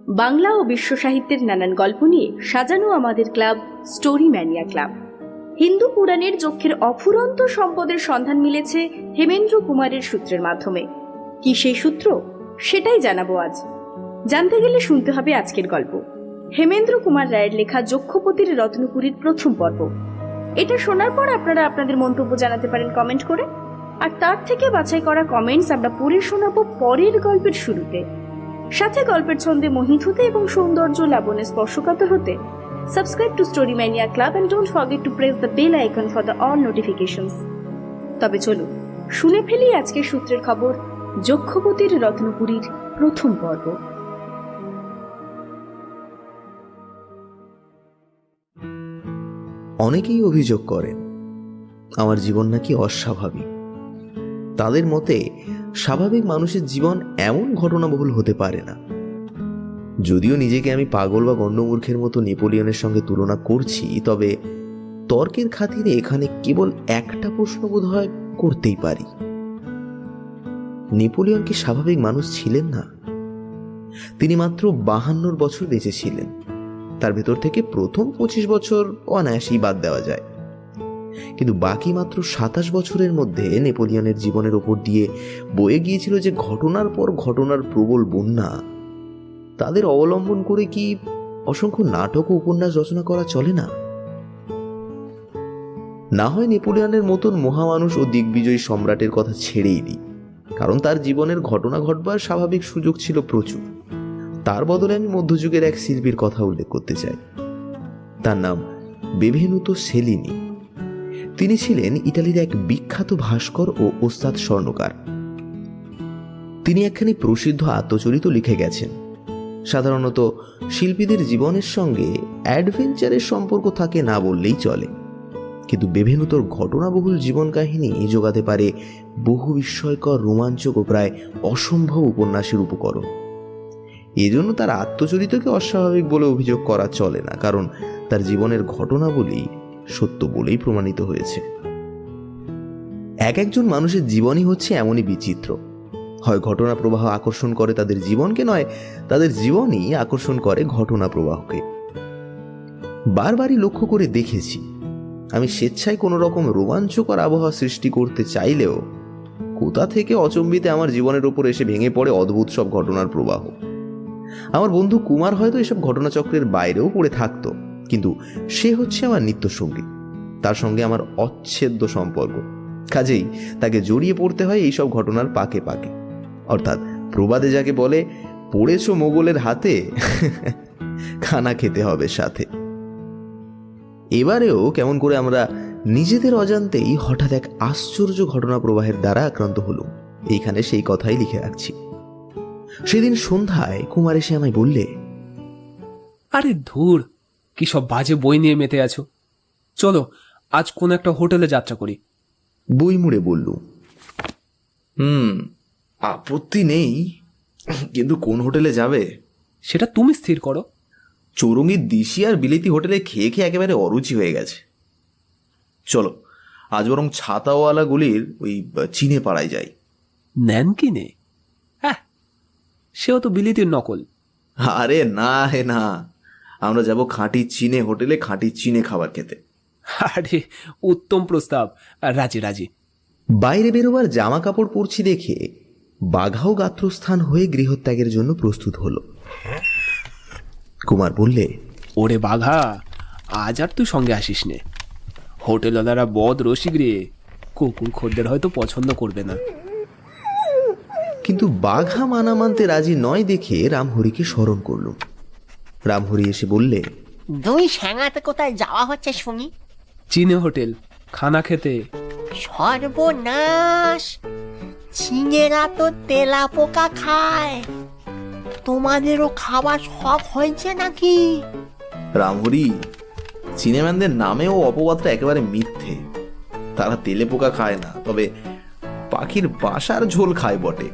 বাংলা ও বিশ্ব সাহিত্যের নানান গল্প নিয়ে সাজানো আমাদের club story mania club. Hindu পুরাণের যক্ষের অফুরন্ত সম্পদের সন্ধান মিলেছে হেমেন্দ্র কুমারের সূত্রের মাধ্যমে। কি সেই সূত্র, সেটাই জানাবো আজ। জানতে গেলে শুনতে হবে আজকের গল্প, হেমেন্দ্র কুমার রায়ের লেখা যক্ষপতির রত্নপুরীর প্রথম পর্ব। এটা শোনার পর আপনারা আপনাদের মন্তব্য জানাতে পারেন কমেন্ট করে, আর তার থেকে বাছাই করা কমেন্টস আমরা পড়ে শোনাবো পরের গল্পের শুরুতে। সাথে গল্পের ছন্দে মোহিত হতে এবং সৌন্দর্য লাবণে স্পর্শকাতর হতে subscribe to story mania club and don't forget to press the bell icon for the all notifications. তবে চলুন শুনে ফেলি আজকের সূত্রের খবর, যক্ষপতির রত্নপুরীর প্রথম পর্ব। অনেকেই অভিযোগ করেন আমার জীবন নাকি অস্বাভাবিক। তাদের মতে স্বাভাবিক মানুষের জীবন এমন ঘটনাবহুল হতে পারে না। যদিও নিজেকে আমি পাগল বা গণ্ডমূর্খের মতো নেপোলিয়নের সঙ্গে তুলনা করছি, তবে তর্কের খাতিরে এখানে কেবল একটা প্রশ্ন বোধ হয় করতেই পারি। নেপোলিয়ন কি স্বাভাবিক মানুষ ছিলেন না? তিনি মাত্র 52 বছর বেঁচে ছিলেন। তার ভেতর থেকে প্রথম 25 বছর অনায়াসেই বাদ দেওয়া যায়, কিন্তু বাকি মাত্র 27 বছরের মধ্যে নেপোলিয়নের জীবনের ওপর দিয়ে বয়ে গিয়েছিল যে ঘটনার পর ঘটনার প্রবল বন্যা। তাদের অবলম্বন করে কি অসংখ্য নাটক ও উপন্যাস রচনা করা চলে না? না হয় নেপোলিয়নের মতন মহামানুষ ও দিগ্বিজয়ী সম্রাটের কথা ছেড়েই দিই, কারণ তার জীবনের ঘটনা ঘটবার স্বাভাবিক সুযোগ ছিল প্রচুর। তার বদলে আমি মধ্যযুগের এক শিল্পীর কথা উল্লেখ করতে চাই। তার নাম বেভেনুতো সেলিনি। তিনি ছিলেন ইতালির এক বিখ্যাত ভাস্কর ও ওস্তাদ স্বর্ণকার। তিনি একখানি প্রসিদ্ধ আত্মচরিত লিখে গেছেন। সাধারণত শিল্পীদের জীবনের সঙ্গে অ্যাডভেঞ্চারের সম্পর্ক থাকে না বললেই চলে, কিন্তু বেভেনুতোর ঘটনাবহুল জীবন কাহিনী জোগাতে পারে বহু বিস্ময়কর, রোমাঞ্চক ও প্রায় অসম্ভব উপন্যাসের উপকরণ। এজন্য তার আত্মচরিতকে অস্বাভাবিক বলে অভিযোগ করা চলে না, কারণ তার জীবনের ঘটনাবলী সত্য বলেই প্রমাণিত হয়েছে। এক একজন মানুষের জীবনই হচ্ছে এমনই বিচিত্র। হয় ঘটনা প্রবাহ আকর্ষণ করে তাদের জীবনকে, নয় তাদের জীবনই আকর্ষণ করে ঘটনা প্রবাহকে। বারবারই লক্ষ্য করে দেখেছি, আমি স্বেচ্ছায় কোনো রকম রোমাঞ্চকর আবহাওয়া সৃষ্টি করতে চাইলেও কোথা থেকে অচম্বিতে আমার জীবনের ওপর এসে ভেঙে পড়ে অদ্ভুত সব ঘটনার প্রবাহ। আমার বন্ধু কুমার হয়তো এসব ঘটনাচক্রের বাইরেও পড়ে থাকতো, কিন্তু সে হচ্ছে আমার নিত্যসঙ্গী। তার সঙ্গে আমার অচ্ছেদ্য সম্পর্ক, কাজেই তাকে জড়িয়ে পড়তে হয় এইসব ঘটনার পাকে পাকে। অর্থাৎ প্রবাদে যাকে বলে, পড়েছ মোগলের হাতে, খানা খেতে হবে সাথে। এবারেও কেমন করে আমরা নিজেদের অজান্তেই হঠাৎ এক আশ্চর্য ঘটনা প্রবাহের দ্বারা আক্রান্ত হলুম। এইখানে সেই কথাই লিখে রাখছি। সেদিন সন্ধ্যায় কুমার এসে আমায় বললে, আরে ধুর, কি সব বাজে বই নিয়ে মেতে আছো, চলো আজ কোন একটা হোটেলে যাত্রা করি। বই মুড়ে বললুম, আপত্তি নেই, কিন্তু কোন হোটেলে যাবে সেটা তুমি স্থির করো। চৌরঙ্গীর দিশি আর বিলেতি হোটেলে খেয়ে খেয়ে একেবারে অরুচি হয়ে গেছে। চলো আজ বরং ছাতাওয়ালাগুলির ওই চিনে পাড়ায় যাই। নেন কি নে? হ্যাঁ, সেও তো বিলিতির নকল। আরে না হে না, আমরা যাব খাঁটি চিনে হোটেলে খাঁটি চিনে খাবার খেতে। আরে উত্তম প্রস্তাব, রাজি রাজি। বাইরে বেরোবার জামা কাপড় পরছি দেখে বাঘাও গাত্রস্থান হয়ে গৃহত্যাগের জন্য প্রস্তুত হলো। কুমার বললে, ওরে বাঘা, আজ আর তুই সঙ্গে আসিস নে। হোটেলওয়ালারা বদ রসিক রে, কুকুর খদ্দের হয়তো পছন্দ করবে না। কিন্তু বাঘা মানা মানতে রাজি নয় দেখে রামহরিকে স্মরণ করলুম। রামহরি এসে বললে, দুই স্যাঙাতে কোথায় যাওয়া হচ্ছে শুনি? চিনে হোটেল, খানা খেতে। সর্বনাশ, চিঙেরা তো তেলা পোকা খায়, তোমাদেরও খাবার সব হয়েছে নাকি? রামহরি, চিনেম্যানদের নামেও অপবাদটা একেবারে মিথ্যে। তারা তেলে পোকা খায় না, তবে পাখির বাসার ঝোল খায় বটে।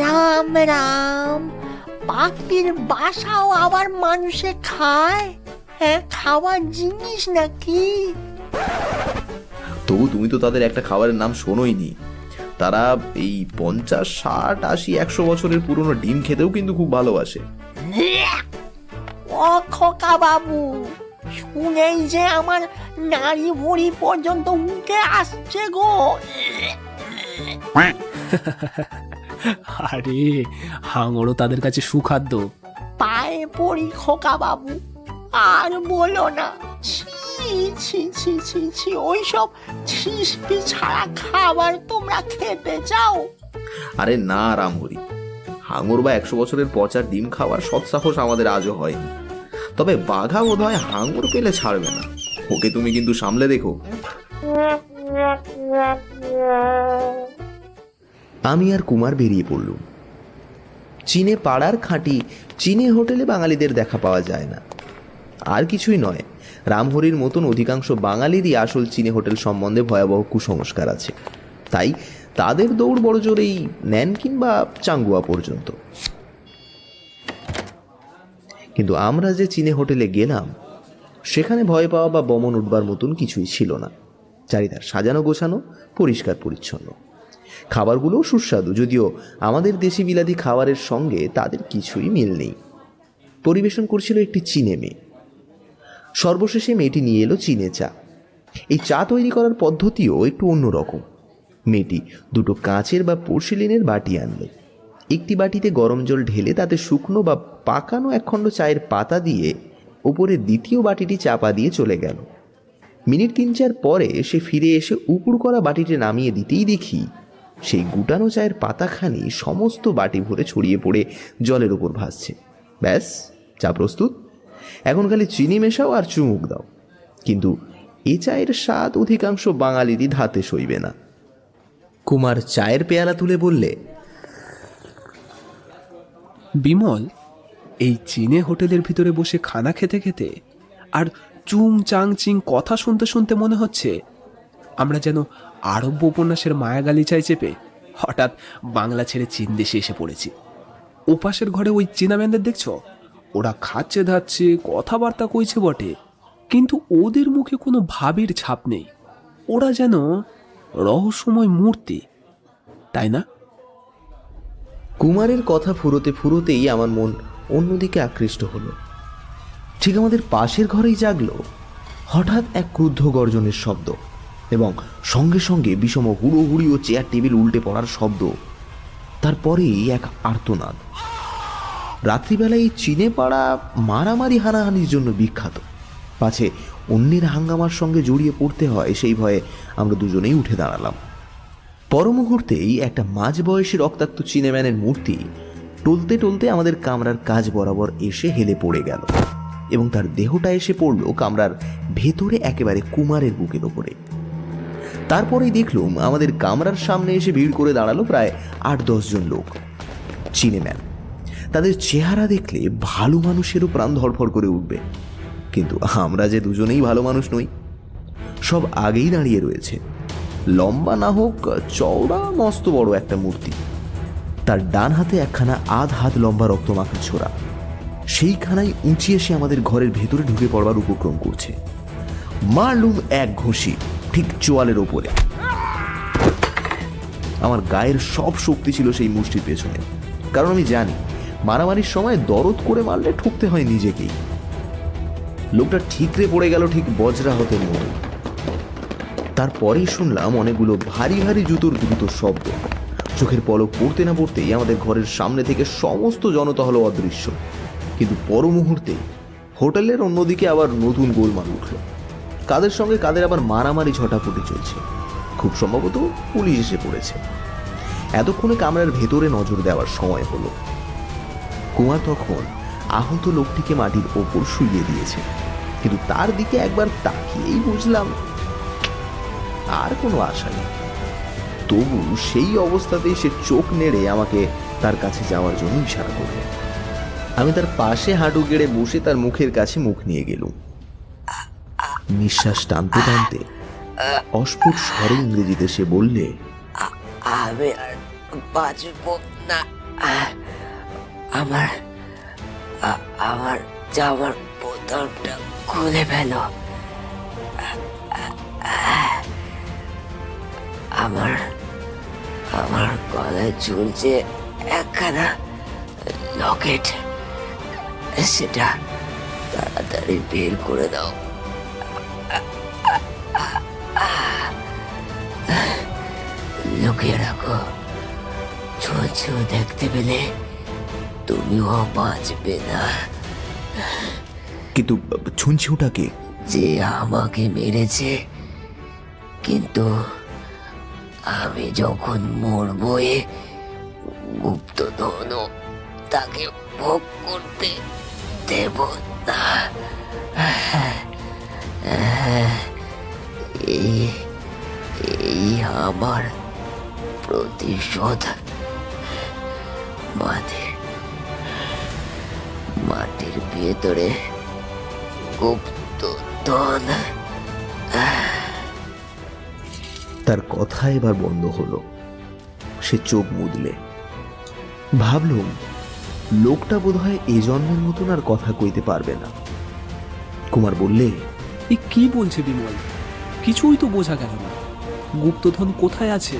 রাম রাম, পাখির বাসাও আবার মানুষে খায়? হ্যাঁ, খাওয়ার জিনিস নাকি? তবু তুমি তো তাদের একটা খাবারের নাম শোনোইনি। তারা এই 50, 60, 80, 100 বছরের পুরনো ডিম খেতেও কিন্তু খুব ভালোবাসে। ও খোকা বাবু, শুনেই যে আমার নাড়ি ভুড়ি পর্যন্ত উঠে আসছে গো। আরে হাঙরও তাদের কাছে সুখাদ্য। পায়ে পড়ি খোকা বাবু, আর বলো না। ছি ছি ছি ছি ছি, ওইসব ছিসপি ছাড়া খাবার তোমরা খেতে চাও? আরে না রামহরি, হাঙর বা 100 বছরের পচার ডিম খাওয়ার সৎসাহস আমাদের আজও হয়নি। তবে বাঘা বোধ হয় হাঙর পেলে ছাড়বে না, ওকে তুমি কিন্তু সামলে দেখো। আমি আর কুমার বেরিয়ে পড়লুম। চীনে পাড়ার খাঁটি চীনে হোটেলে বাঙালিদের দেখা পাওয়া যায় না। আর কিছুই নয়, রামহরির মতন অধিকাংশ বাঙালিরই আসল চীনে হোটেল সম্বন্ধে ভয়াবহ কুসংস্কার আছে। তাই তাদের দৌড় বড় জোরেই ন্যানকিন বা চাঙ্গুয়া পর্যন্ত। কিন্তু আমরা যে চীনে হোটেলে গেলাম, সেখানে ভয় পাওয়া বা বমন উঠবার মতন কিছুই ছিল না। চারিধার সাজানো গোছানো, পরিষ্কার পরিচ্ছন্ন। খাবারগুলোও সুস্বাদু, যদিও আমাদের দেশি বিলাতি খাবারের সঙ্গে তাদের কিছুই মিল নেই। পরিবেশন করছিল একটি চীনে মেয়ে। সর্বশেষে মেয়েটি নিয়ে এলো চীনে চা। এই চা তৈরি করার পদ্ধতিও একটু অন্যরকম। মেয়েটি দুটো কাঁচের বা পোর্সিলিনের বাটি আনলো। একটি বাটিতে গরম জল ঢেলে তাতে শুকনো বা পাকানো একখণ্ড চায়ের পাতা দিয়ে ওপরে দ্বিতীয় বাটিটি চাপা দিয়ে চলে গেল। মিনিট 3-4 পরে সে ফিরে এসে উপুড় করা বাটিটি নামিয়ে দিতেই দেখি সেই গুটানো চায়ের পাতাখানি সমস্ত বাটি ভরে ছড়িয়ে পড়ে জলের উপর ভাসছে। ব্যাস, চা প্রস্তুত। এখন খালি চিনি মেশাও আর চুমুক দাও। কিন্তু এ চায়ের স্বাদ অধিকাংশ বাঙালিরই ধাতে সইবে না। কুমার চায়ের পেয়ালা তুলে বললে, বিমল, এই চীনে হোটেলের ভিতরে বসে খানা খেতে খেতে আর চুং চাং চিং কথা শুনতে শুনতে মনে হচ্ছে আমরা যেন আরব্য উপন্যাসের মায়াগালিচায় চেপে হঠাৎ বাংলা ছেড়ে চীন দেশে এসে পড়েছি। ওপাশের ঘরে ওই চীনাম্যানদের দেখছো, ওরা খাচ্ছে ধাচ্ছে, কথাবার্তা কইছে বটে, কিন্তু ওদের মুখে কোনো ভাবের ছাপ নেই। ওরা যেন রহস্যময় মূর্তি, তাই না? কুমারের কথা ফুরোতে ফুরোতেই আমার মন অন্যদিকে আকৃষ্ট হলো। ঠিক আমাদের পাশের ঘরেই জাগলো হঠাৎ এক ক্রুদ্ধ গর্জনের শব্দ, এবং সঙ্গে সঙ্গে বিষম হুড়োহুড়ি ও চেয়ার টেবিল উল্টে পড়ার শব্দ। তারপরেই এক আর্তনাদ। রাত্রিবেলায় এই চীনে পাড়া মারামারি হানাহানির জন্য বিখ্যাত। পাছে অন্যের হাঙ্গামার সঙ্গে জড়িয়ে পড়তে হয় সেই ভয়ে আমরা দুজনেই উঠে দাঁড়ালাম। পর মুহূর্তেই একটা মাঝ বয়সী রক্তাক্ত চীনেম্যানের মূর্তি টলতে টলতে আমাদের কামরার কাজ বরাবর এসে হেলে পড়ে গেল, এবং তার দেহটা এসে পড়ল কামরার ভেতরে একেবারে কুমারের বুকের ওপরে। তারপরেই দেখলুম আমাদের কামরার সামনে এসে ভিড় করে দাঁড়ালো প্রায় 8-10 জন লোক, চীনেম্যান। তাদের চেহারা দেখলে ভালো মানুষেরও প্রাণ ধড়ফড় করে উঠবে, কিন্তু আমরা যে দুজনেই ভালো মানুষ নই। সব আগেই দাঁড়িয়ে রয়েছে। লম্বা না হোক, চওড়া মস্ত বড় একটা মূর্তি। তার ডান হাতে একখানা আধ হাত লম্বা রক্তমাখা ছোরা। সেইখানাই উঁচিয়ে সে আমাদের ঘরের ভেতরে ঢুকে পড়বার উপক্রম করছে। মারলুম এক ঘুষি ঠিক চোয়ালের ওপরে। আমার গায়ের সব শক্তি ছিল সেই মুষ্টির পেছনে, কারণ আমি জানি মারামারির সময় দরদ করে মারলে ঠুকতে হয় নিজেকেই। লোকটা ঠিকরে পড়ে গেল ঠিক বজ্রাহতের মতো। তারপরেই শুনলাম অনেকগুলো ভারী ভারী জুতোর দ্রুত শব্দ। চোখের পলক পড়তে না পড়তেই আমাদের ঘরের সামনে থেকে সমস্ত জনতা হলো অদৃশ্য। কিন্তু পর মুহূর্তে হোটেলের অন্যদিকে আবার নতুন গোলমাল উঠল। কাদের সঙ্গে কাদের আবার মারামারি ঝটাপটি চলছে। খুব সম্ভবত পুলিশ এসে পড়েছে। এতক্ষণে কামরার ভেতরে নজর দেওয়ার সময় হলো। কুমার তখন আহত লোকটিকে মাটির ওপর শুইয়ে দিয়েছে, কিন্তু তার দিকে একবার তাকিয়েই বুঝলাম আর কোনো আশা নেই। তবু সেই অবস্থাতেই সে চোখ নেড়ে আমাকে তার কাছে যাওয়ার জন্য ইশারা করল। আমি তার পাশে হাঁটু গেড়ে বসে তার মুখের কাছে মুখ নিয়ে গেলুম। নিঃশ্বাস টানতে টানতে অস্ফুট স্বরে ইংরেজিতে সে বললে, আমি আর বাঁচব না। আমার জামার বোতামটা খুলে ফেল। আমার গলায় ঝুলছে একখানা লকেট। তাড়াতাড়ি বের করে দাও। লুকিয়ে রাখো, ছুঁচু দেখতে পেলে তুমিও বাঁচবে না। কিন্তু ছুঁচিওটাকে যে আমাকে মেরেছে, কিন্তু আমি যখন মরবই গুপ্তধন তাকে ভোগ করতে দেব না। এই আমার প্রতিশোধ। মাটির ভেতরে গুপ্তধন। তার কথা এবার বন্ধ হলো। সে চোখ মুদলে। ভাবলুম লোকটা বোধহয় এ জন্মের মতন আর কথা কইতে পারবে না। কুমার বললে, এ কি বলছে বিমল? কিছুই তো বোঝা গেল না। গুপ্তধন কোথায় আছে?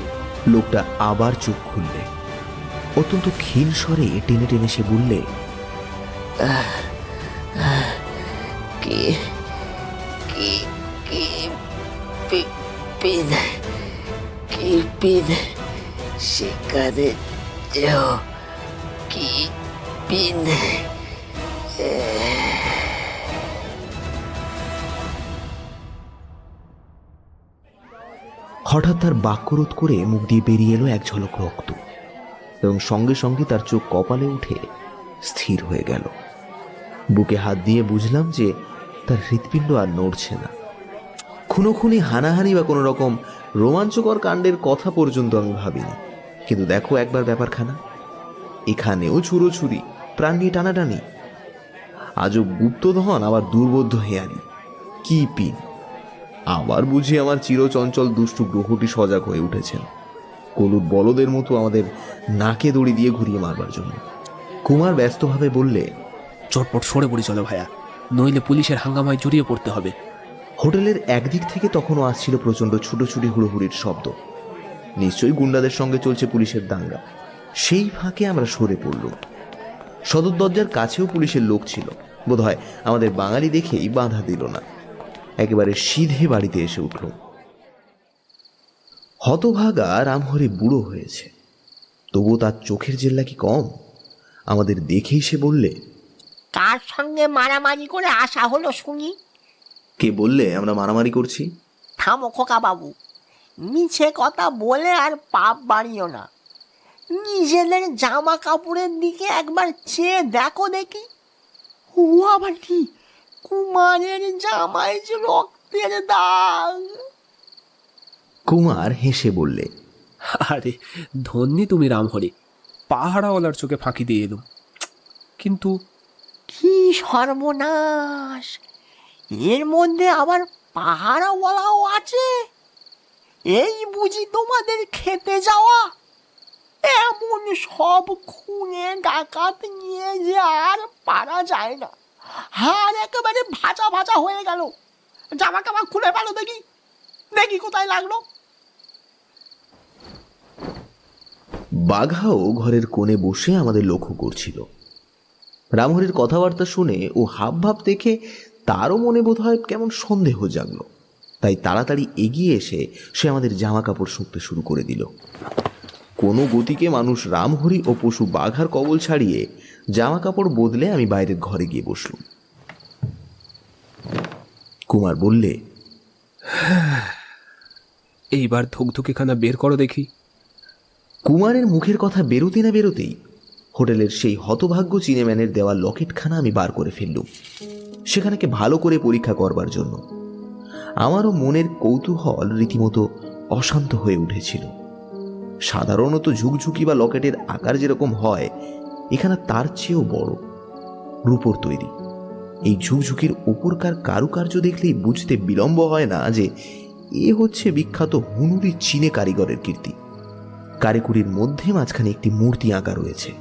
লোকটা আবার চোখ খুললে। অত্যন্ত ক্ষীণ স্বরে টেনে টেনে সে বললে, কি কি কি পিন, কি পিন, সেখানে যেও। কি পিন? হঠাৎ তার বাক্যরোধ করে মুখ দিয়ে বেরিয়ে এলো এক ঝলক রক্ত, এবং সঙ্গে সঙ্গে তার চোখ কপালে উঠে স্থির হয়ে গেল। বুকে হাত দিয়ে বুঝলাম যে তার হৃৎপিণ্ড আর নড়ছে না। খুনোখুনি, হানাহানি বা কোনো রকম রোমাঞ্চকর কাণ্ডের কথা পর্যন্ত আমি ভাবিনি। কিন্তু দেখো একবার ব্যাপারখানা, এখানেও ছুরোছুরি, প্রাণ নিয়ে টানাটানি। আজও গুপ্তধন, আবার দুর্বোধ্য হেয়ালি। কি পিন! আবার বুঝি আমার চিরচঞ্চল দুষ্টু গ্রহটি সজাগ হয়ে উঠেছেন, কলুর বলদের মতো আমাদের নাকে দড়ি দিয়ে ঘুরিয়ে মারবার জন্য। কুমার ব্যস্তভাবে বললে, চটপট সরে পড়ি চলো ভাইয়া, নইলে পুলিশের হাঙ্গামায় জড়িয়ে পড়তে হবে। হোটেলের একদিক থেকে তখনও আসছিল প্রচণ্ড ছুটোছুটি হুড়োহুড়ির শব্দ। নিশ্চয়ই গুন্ডাদের সঙ্গে চলছে পুলিশের দাঙ্গা। সেই ফাঁকে আমরা সরে পড়ল। সদর দরজার কাছেও পুলিশের লোক ছিল। বোধহয় আমাদের বাঙালি দেখেই বাধা দিল না, একেবারে সিধে বাড়িতে এসে উঠল। হতভাগা রামহরি বুড়ো হয়েছে, তবুও তার চোখের জেল্লা কি কম? আমাদের দেখেই সে বললে, কার সঙ্গে মারামারি করে আসা হলো শুনি? কে বললে আমরা মারামারি করছি? থামো খোকা বাবু, মিছে কথা বলে আর পাপ বাড়িও না। নিজেদের জামা কাপড়ের দিকে একবার চেয়ে দেখো দেখি। ও আবার কি, কুমারের জামায় যে রক্তের দাগ। কুমার হেসে বললে, আরে ধন্যি তুমি রামহরি, পাহারাওয়ালার চোখে ফাঁকি দিয়ে এলুম। কিন্তু কি সর্বনাশ! এর মধ্যে আবার পাহারাওয়ালাও আছে। এই বুঝি তোমাদের খেতে যাওয়া? এমন সব খুনে ডাকাত নিয়ে যে আর পারা যায় না। হার একেবারে ভাজা ভাজা হয়ে গেল। জামা কামা খুলে ফেলো দেখি, দেখি কোথায় লাগলো। বাঘাও ঘরের কোণে বসে আমাদের লক্ষ্য করছিল। রামহরির কথাবার্তা শুনে ও হাবভাব দেখে তারও মনে বোধ হয় কেমন সন্দেহ জাগলো। তাই তাড়াতাড়ি এগিয়ে এসে সে আমাদের জামা কাপড় শুকতে শুরু করে দিল। কোনো গতিকে মানুষ রামহরি ও পশু বাঘার কবল ছাড়িয়ে জামা কাপড় বদলে আমি বাইরের ঘরে গিয়ে বসলুম। কুমার বললে, এইবার ধুকধুকিখানা বের করো দেখি। কুমারের মুখের কথা বেরোতে না বেরোতেই হোটেলের সেই হতভাগ্য চিনেম্যানের দেওয়া লকেটখানা আমি বার করে ফেললুম, সেখানেকে ভালো করে পরীক্ষা করবার জন্য। আমারও মনের কৌতূহল রীতিমতো অশান্ত হয়ে উঠেছিল। সাধারণত ঝুকঝুকি বা লকেটের আকার যেরকম হয়, এখানে তার চেয়েও বড়, রূপোর তৈরি। এই ঝুকঝুকির ওপরকার কারুকার্য দেখলেই বুঝতে বিলম্ব হয় না যে এ হচ্ছে বিখ্যাত হুনুরি চীনে কারিগরের কীর্তি। কারিকুরির মধ্যে মাঝখানে একটি মূর্তি আঁকা রয়েছে।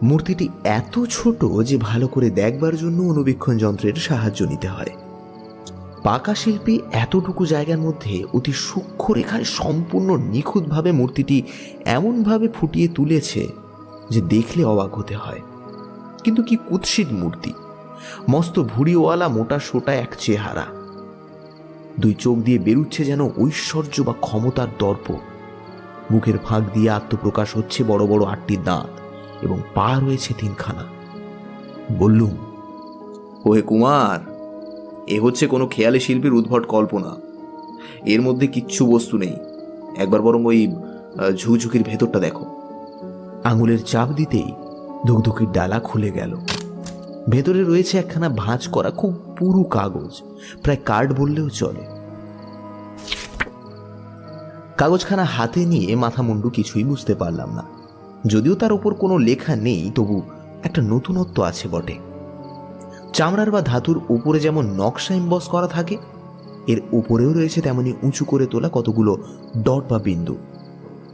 মূর্তিটি এত ছোট যে ভালো করে দেখবার জন্য অনুবীক্ষণ যন্ত্রের সাহায্য নিতে হয়। পাকা শিল্পী এতটুকু জায়গার মধ্যে অতি সূক্ষ্ম রেখায় সম্পূর্ণ নিখুঁতভাবে মূর্তিটি এমনভাবে ফুটিয়ে তুলেছে যে দেখলে অবাক হতে হয়। কিন্তু কি কুৎসিত মূর্তি! মস্ত ভুড়িওয়ালা মোটা সোটা এক চেহারা, দুই চোখ দিয়ে বেরুচ্ছে যেন ঐশ্বর্য বা ক্ষমতার দর্প। মুখের ফাঁক দিয়ে আত্মপ্রকাশ হচ্ছে বড় বড় 8টি দাঁত এবং পা রয়েছে 3খানা। বললুম, ওহে কুমার, এ হচ্ছে কোনো খেয়ালি শিল্পীর উদ্ভট কল্পনা। এর মধ্যে কিচ্ছু বস্তু নেই। একবার বরং ওই ঝুঝুকির ভেতরটা দেখো। আঙুলের চাপ দিতেই ধুকধুকির ডালা খুলে গেল। ভেতরে রয়েছে একখানা ভাঁজ করা খুব পুরু কাগজ, প্রায় কার্ড বললেও চলে। কাগজখানা হাতে নিয়ে মাথা মুন্ডু কিছুই বুঝতে পারলাম না। যদিও তার উপর কোনো লেখা নেই, তবু একটা নতুনত্ব আছে বটে। চামড়ার বা ধাতুর উপরে যেমন নকশা এমবস করা থাকে, এর উপরেও রয়েছে তেমনি উঁচু করে তোলা কতগুলো ডট বা বিন্দু।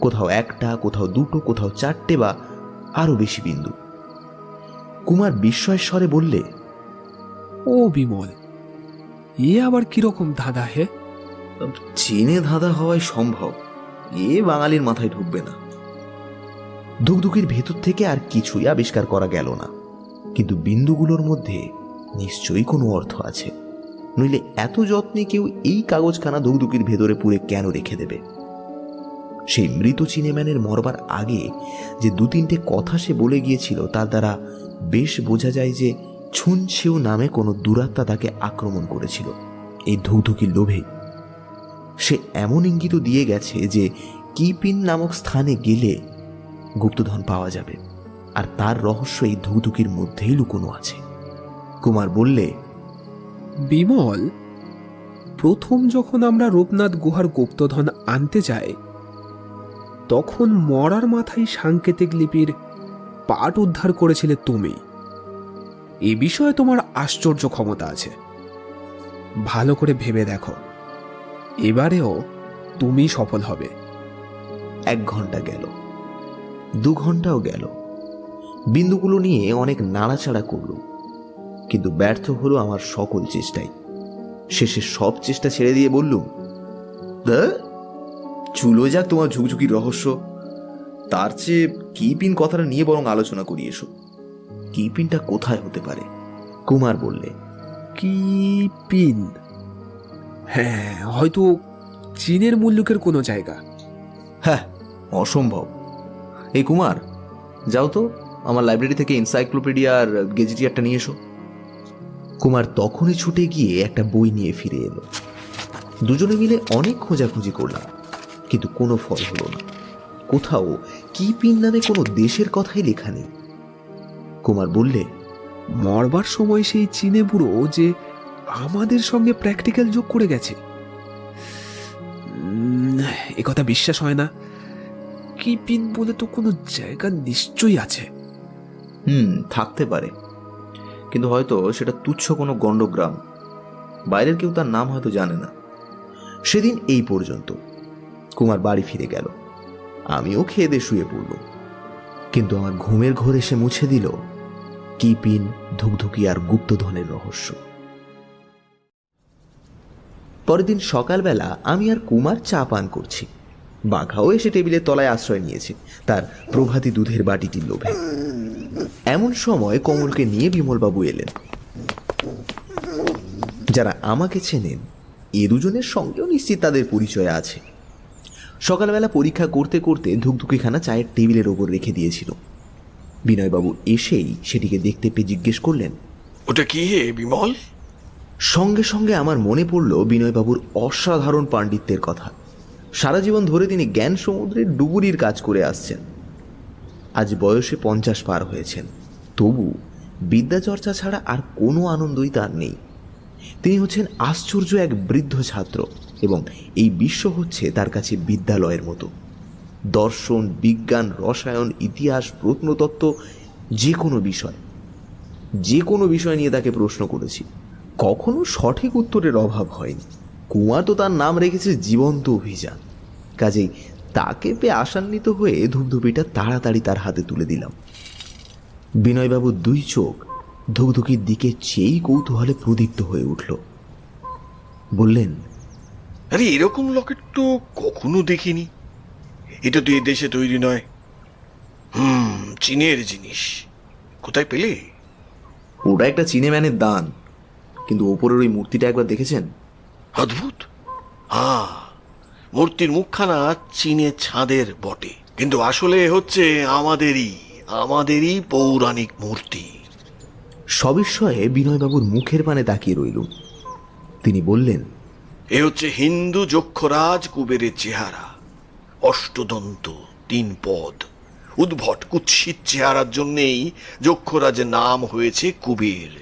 কোথাও একটা, কোথাও দুটো, কোথাও 4টে বা আরো বেশি বিন্দু। কুমার বিস্ময়ের স্বরে বললে, ও বিমল, এ আবার কিরকম ধাঁধা হে? চীনে ধাঁধা হওয়াই সম্ভব, এ বাঙালির মাথায় ঢুকবে না। ধুকধুকির ভেতর থেকে আর কিছুই আবিষ্কার করা গেল না, কিন্তু বিন্দুগুলোর মধ্যে নিশ্চয়ই কোনো অর্থ আছে, নইলে এত যত্নে কেউ এই কাগজখানা ধুকধুকির ভেতরে পুরে কেন রেখে দেবে? সেই মৃত চিনেম্যানের মরবার আগে যে 2-3টে কথা সে বলে গিয়েছিল, তার দ্বারা বেশ বোঝা যায় যে ছুনছেউ নামে কোনো দুরাত্মা তাকে আক্রমণ করেছিল এই ধুকধুকির লোভে। সে এমন ইঙ্গিত দিয়ে গেছে যে কিপিন নামক স্থানে গেলে গুপ্তধন পাওয়া যাবে, আর তার রহস্য এই ধুকধুকির মধ্যেই লুকোনো আছে। কুমার বললে, বিমল, প্রথম যখন আমরা রূপনাথ গুহার গুপ্তধন আনতে যাই, তখন মরার মাথায় সাংকেতিক লিপির পাঠ উদ্ধার করেছিলে তুমি। এ বিষয়ে তোমার আশ্চর্য ক্ষমতা আছে। ভালো করে ভেবে দেখো, এবারেও তুমি সফল হবে। 1 ঘন্টা গেল, 2 ঘন্টাও গেল। বিন্দুগুলো নিয়ে অনেক নাড়াচাড়া করল, কিন্তু ব্যর্থ হলো আমার সকল চেষ্টাই। শেষে সব চেষ্টা ছেড়ে দিয়ে বললুম, চুলো যাক তোমার ঝুকঝুকির রহস্য, তার চেয়ে কিপিন কথাটা নিয়ে বরং আলোচনা করি। এসো, কিপিনটা কোথায় হতে পারে? কুমার বললে, কিপিন? হ্যাঁ, হয়তো চীনের মুল্লুকের কোনো জায়গা। হ্যাঁ, অসম্ভব। এই কুমার, যাও তো আমার লাইব্রেরি থেকে এনসাইক্লোপিডিয়া আর গেজেটিয়ারটা নিয়ে এসো। কুমার তখনই ছুটে গিয়ে একটা বই নিয়ে ফিরে এলো। দুজনে মিলে অনেক খোঁজাখুঁজি করলাম, কিন্তু কোনো ফল হলো না। কোথাও কিপিন নামে কোনো দেশের কথাই লেখা নেই। কুমার বললে, মরবার সময় সেই চীনে বুড়ো যে আমাদের সঙ্গে প্র্যাকটিক্যাল যোগ করে গেছে, এ কথা বিশ্বাস হয় না। কিপিন বলে তো কোনো জায়গা নিশ্চয়ই আছে। থাকতে পারে, কিন্তু হয়তো সেটা তুচ্ছ কোনো গণ্ডগ্রাম। বাইরের কেউ তার নাম হয়তো জানে না। সেদিন এই পর্যন্ত। কুমার বাড়ি ফিরে গেল, আমিও খেয়ে দিয়ে শুয়ে পড়ল। কিন্তু আমার ঘুমের ঘোর এসে মুছে দিল কিপিন, ধুকধুকি আর গুপ্তধনের রহস্য। পরের দিন সকালবেলা আমি আর কুমার চা পান করছি। বাঘাও এসে টেবিলের তলায় আশ্রয় নিয়েছে তার প্রভাতী দুধের বাটিটির লোভে। এমন সময় কমলকে নিয়ে বিমলবাবু এলেন। যারা আমাকে চেনেন, এ দুজনের সঙ্গেও নিশ্চিত তাদের পরিচয় আছে। সকালবেলা পরীক্ষা করতে করতে ধুকধুকিখানা চায়ের টেবিলের ওপর রেখে দিয়েছিল। বিনয়বাবু এসেই সেটিকে দেখতে পেয়ে জিজ্ঞেস করলেন, ওটা কি হে বিমল? সঙ্গে সঙ্গে আমার মনে পড়ল বিনয়বাবুর অসাধারণ পাণ্ডিত্যের কথা। সারা জীবন ধরে তিনি জ্ঞান সমুদ্রের ডুবুরির কাজ করে আসছেন। আজ বয়সে 50 পার হয়েছেন, তবু বিদ্যাচর্চা ছাড়া আর কোনো আনন্দই তার নেই। তিনি হচ্ছেন আশ্চর্য এক বৃদ্ধ ছাত্র, এবং এই বিশ্ব হচ্ছে তার কাছে বিদ্যালয়ের মতো। দর্শন, বিজ্ঞান, রসায়ন, ইতিহাস, প্রত্নতত্ত্ব, যে কোনো বিষয় নিয়ে তাকে প্রশ্ন করেছি, কখনো সঠিক উত্তরের অভাব হয়নি। কুমার তো তার নাম রেখেছে জীবন্ত অভিযান। কাজেই তাকে পেয়ে আশান্বিত হয়ে ধূপধুপিটা তাড়াতাড়ি তার হাতে তুলে দিলাম। বিনয়বাবুর 2 চোখ ধুকধুকির দিকে চেয়েই কৌতূহলে প্রদীপ্ত হয়ে উঠল। বললেন, আরে এরকম লকেট তো কখনো দেখিনি। এটা তো এই দেশে তৈরি নয়, চীনের জিনিস। কোথায় পেলে? ওটা একটা চিনেম্যানের দান, কিন্তু ওপরের ওই মূর্তিটা একবার দেখেছেন? অদ্ভুত। মূর্তির মুখখানা চীনের ছাদের বটে, কিন্তু আসলে হচ্ছে আমাদেরই পৌরাণিক মূর্তি। সবিস্ময়ে বিনয়বাবুর মুখের পানে তাকিয়ে রইলুম। তিনি বললেন, এ হচ্ছে হিন্দু যক্ষরাজ কুবেরের চেহারা। অষ্টদন্ত, 3 পদ, উদ্ভট কুৎসিত চেহারার জন্যেই যক্ষরাজের নাম হয়েছে কুবের।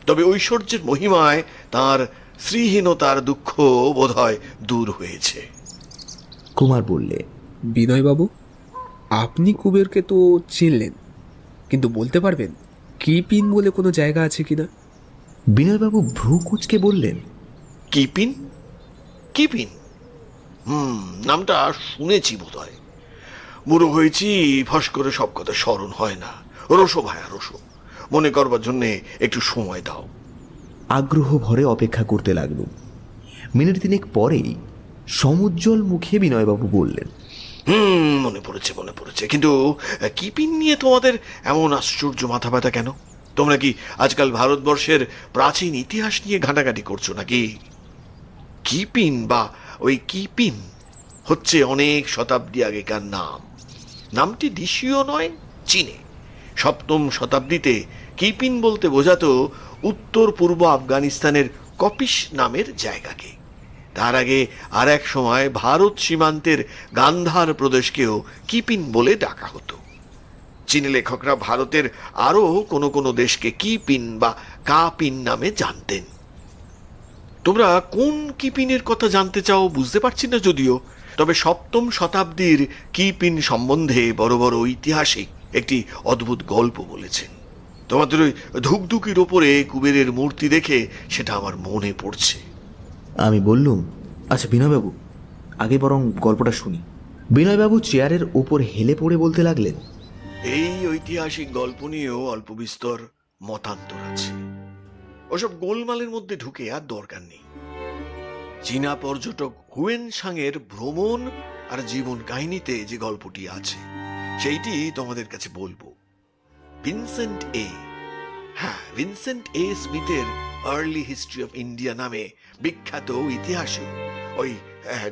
তবে ঐশ্বর্যের মহিমায় তার শ্রীহীনতার দুঃখ বোধহয় দূর হয়েছে। কুমার বললে, বিনয়বাবু, আপনি কুবেরকে তো চিনলেন, কিন্তু বলতে পারবেন কিপিন বলে কোনো জায়গা আছে কিনা? বিনয়বাবু ভ্রু কুঁচকে বললেন, কিপিন? কিপিন? নামটা শুনেছি বোধহয়। বুড়ো হয়েছি, ফস করে সব কথা স্মরণ হয় না। রসো ভাইয়া রসো, মনে করবার জন্যে একটু সময় দাও। আগ্রহ ভরে অপেক্ষা করতে লাগলুম। মিনিট 3 পরেই সমুজ্জ্বল মুখে বিনয়বাবু বললেন, মনে পড়েছে, কিন্তু কিপিন নিয়ে তোমাদের এমন আশ্চর্য মাথা ব্যথা কেন? তোমরা কি আজকাল ভারতবর্ষের প্রাচীন ইতিহাস নিয়ে ঘাঁটাঘাঁটি করছো নাকি? কিপিন বা ওই কিপিন হচ্ছে অনেক শতাব্দী আগেকার নাম। নামটি দেশীয় নয়, চীনে। 7ম শতাব্দীতে কিপিন বলতে বোঝাতো উত্তর পূর্ব আফগানিস্তানের কপিশ নামের জায়গাকে। তার আগে আর এক সময় ভারত সীমান্তের গান্ধার প্রদেশকেও কিপিন বলে ডাকা হতো। চীনী লেখকরা ভারতের আরও কোনো দেশকে কিপিন বা কাপিন নামে জানতেন। তোমরা কোন কিপিনের কথা জানতে চাও বুঝতে পারছি না যদিও, তবে 7ম শতাব্দীর কিপিন সম্বন্ধে বড় বড় ঐতিহাসিক একটি অদ্ভুত গল্প বলেছেন। তোমাদের ওই ধুকধুকির ওপরে কুবেরের মূর্তি দেখে সেটা আমার মনে পড়ছে। আমি বললুম, আচ্ছা বিনয়বাবু, আগে বরং গল্পটা শুনি। বিনয়বাবু চেয়ারের ওপর হেলে পড়ে বলতে লাগলেন, এই ঐতিহাসিক গল্প নিয়েও অল্প বিস্তর মতান্তর আছে। ওসব গোলমালের মধ্যে ঢুকে আর দরকার নেই। চীনা পর্যটক হুয়েন সাংয়ের ভ্রমণ আর জীবন কাহিনীতে যে গল্পটি আছে সেইটি তোমাদের কাছে বলবো। ভিনসেন্ট এ স্মিথের আর্লি হিস্ট্রি অফ ইন্ডিয়া নামে বিখ্যাত ইতিহাসে ওই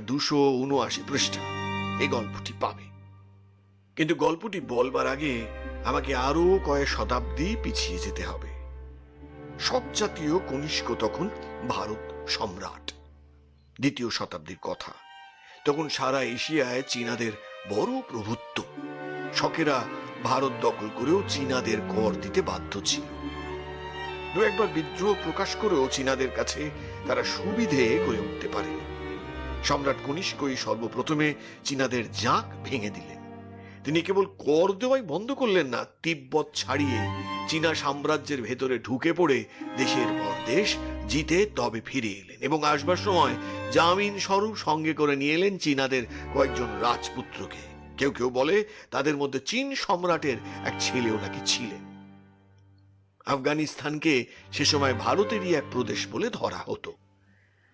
279 পৃষ্ঠা এই গল্পটি পাবে। কিন্তু গল্পটি বলবার আগে আমাকে আরো কয়েক শতাব্দী পিছিয়ে যেতে হবে। সবজাতীয় কনিষ্ক তখন ভারত সম্রাট। 2য় শতাব্দীর কথা। তখন সারা এশিয়ায় চীনাদের বড় প্রভুত্ব। শকেরা ভারত দখল করেও চীনাদের কর দিতে বাধ্য ছিল। একবার বিদ্রোহ প্রকাশ করেও চীনাদের কাছে তারা সুবিধে করে উঠতে পারে। সম্রাট কনিষ্কই সর্বপ্রথমে চীনাদের জাঁক ভেঙে দিলেন। তিনি কেবল কর দেওয়াই বন্ধ করলেন না, তিব্বত ছাড়িয়ে চীনা সাম্রাজ্যের ভেতরে ঢুকে পড়ে দেশের পর দেশ জিতে তবে ফিরে এলেন এবং আসবার সময় জামিন স্বরূপ সঙ্গে করে নিয়ে এলেন চীনাদের কয়েকজন রাজপুত্রকে। কেউ কেউ বলে তাদের মধ্যে চীন সম্রাটের এক ছেলেও নাকি ছিলেন। আফগানিস্তানকে সে সময় ভারতেরই এক প্রদেশ বলে ধরা হতো।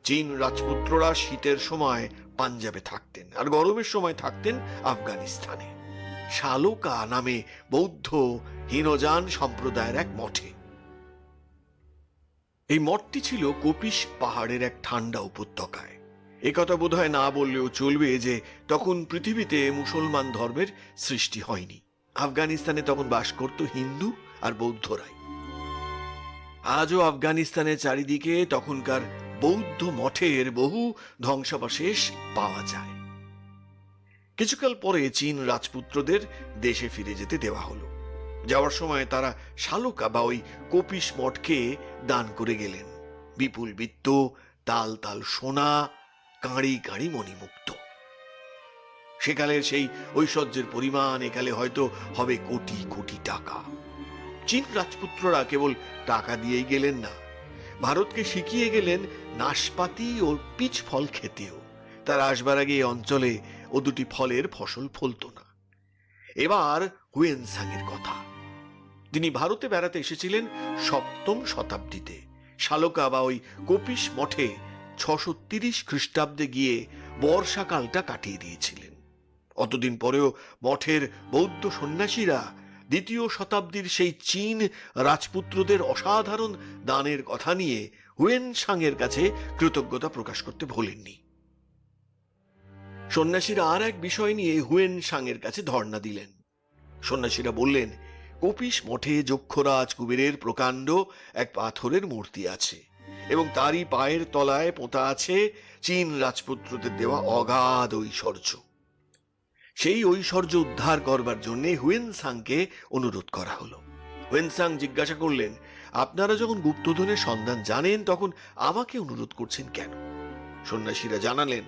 চীন রাজপুত্ররা শীতের সময় পাঞ্জাবে থাকতেন আর গরমের সময় থাকতেন আফগানিস্তানে, শালোকা নামে বৌদ্ধ হীনযান সম্প্রদায়ের এক মঠে। এই মঠটি ছিল কপিশ পাহাড়ের এক ঠান্ডা উপত্যকায়। একথা বোধহয় না বললেও চলবে যে তখন পৃথিবীতে মুসলমান ধর্মের সৃষ্টি হয়নি। আফগানিস্তানে তখন বাস করত হিন্দু আর বৌদ্ধরাই। আজও আফগানিস্তানের চারিদিকে তখনকার বৌদ্ধ মঠের বহু ধ্বংসাবশেষ পাওয়া যায়। কিছুকাল পরে চীন রাজপুত্রদের দেশে ফিরে যেতে দেওয়া হলো। যাওয়ার সময় তারা শালুকা বা ওই কপিশ মঠকে দান করে গেলেন। বিপুল বিত্ত, তাল তাল সোনা, কাঁড়ি কাঁড়ি মণিমুক্ত। সেকালের সেই ঐশ্বর্যের পরিমাণ একালে হয়তো হবে কোটি কোটি টাকা। চীন রাজপুত্ররা কেবল টাকা দিয়েই গেলেন না, ভারতকে শিখিয়ে গেলেন নাশপাতি ও পিচ ফল খেতেও। তারা আসবার আগে এই অঞ্চলে ও 2টি ফলের ফসল ফলত না। এবার হুয়েন সাংয়ের কথা। তিনি ভারতে বেড়াতে এসেছিলেন 7ম শতাব্দীতে। শালকা বা ওই কপিশ মঠে 630 খ্রিস্টাব্দে গিয়ে বর্ষাকালটা কাটিয়ে দিয়েছিলেন। অতদিন পরেও মঠের বৌদ্ধ সন্ন্যাসীরা দ্বিতীয় শতাব্দীর সেই চীন রাজপুত্রদের অসাধারণ দানের কথা নিয়ে হুয়েন সাংয়ের কাছে কৃতজ্ঞতা প্রকাশ করতে ভোলেননি। সন্ন্যাসীরা আর এক বিষয় নিয়ে হুয়েন সাংয়ের কাছে ধর্ণা দিলেন। সন্ন্যাসীরা বললেন, কপিস মঠে যক্ষরাজ কুবেরের প্রকাণ্ড এক পাথরের মূর্তি আছে এবং তারই পায়ের তলায় পোঁতা আছে চীন রাজপুত্রদের দেওয়া অগাধ ঐশ্বর্য। সেই ঐশ্বর্য উদ্ধার করবার জন্য হুয়েন সাংকে অনুরোধ করা হলো। হুয়েন সাং জিজ্ঞাসা করলেন, আপনারা যখন গুপ্তধনের সন্ধান জানেন তখন আমাকে অনুরোধ করছেন কেন? সন্ন্যাসীরা জানালেন,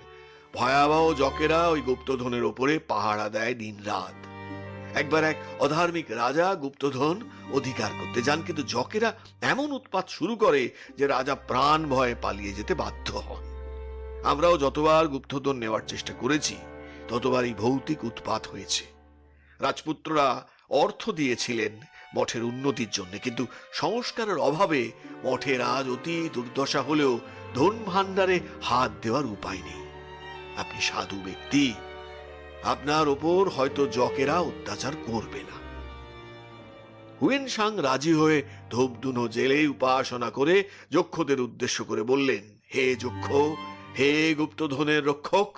ভয়াবহ জকেরা ওই গুপ্তধনের ওপরে পাহারা দেয় দিন রাত। একবার এক অধার্মিক রাজা গুপ্তধন অধিকার করতে যান, কিন্তু জকেরা এমন উৎপাত শুরু করে যে রাজা প্রাণ ভয়ে পালিয়ে যেতে বাধ্য হন। আমরাও যতবার গুপ্তধন নেওয়ার চেষ্টা করেছি ততবারই ভৌতিক উৎপাত হয়েছে। রাজপুত্ররা অর্থ দিয়েছিলেন মঠের উন্নতির জন্য, কিন্তু সংস্কারের অভাবে মঠের আজ অতি দুর্দশা হলেও ধন ভাণ্ডারে হাত দেওয়ার উপায় নেই। আপনি সাধু ব্যক্তি, আপনার ওপর হয়তো জকেরা অত্যাচার করবে না। হুয়েন সাং রাজি হয়ে ধূপধুনো জেলে উপাসনা করে যক্ষদের উদ্দেশ্য করে বললেন, হে যক্ষ, হে গুপ্তধনের রক্ষক,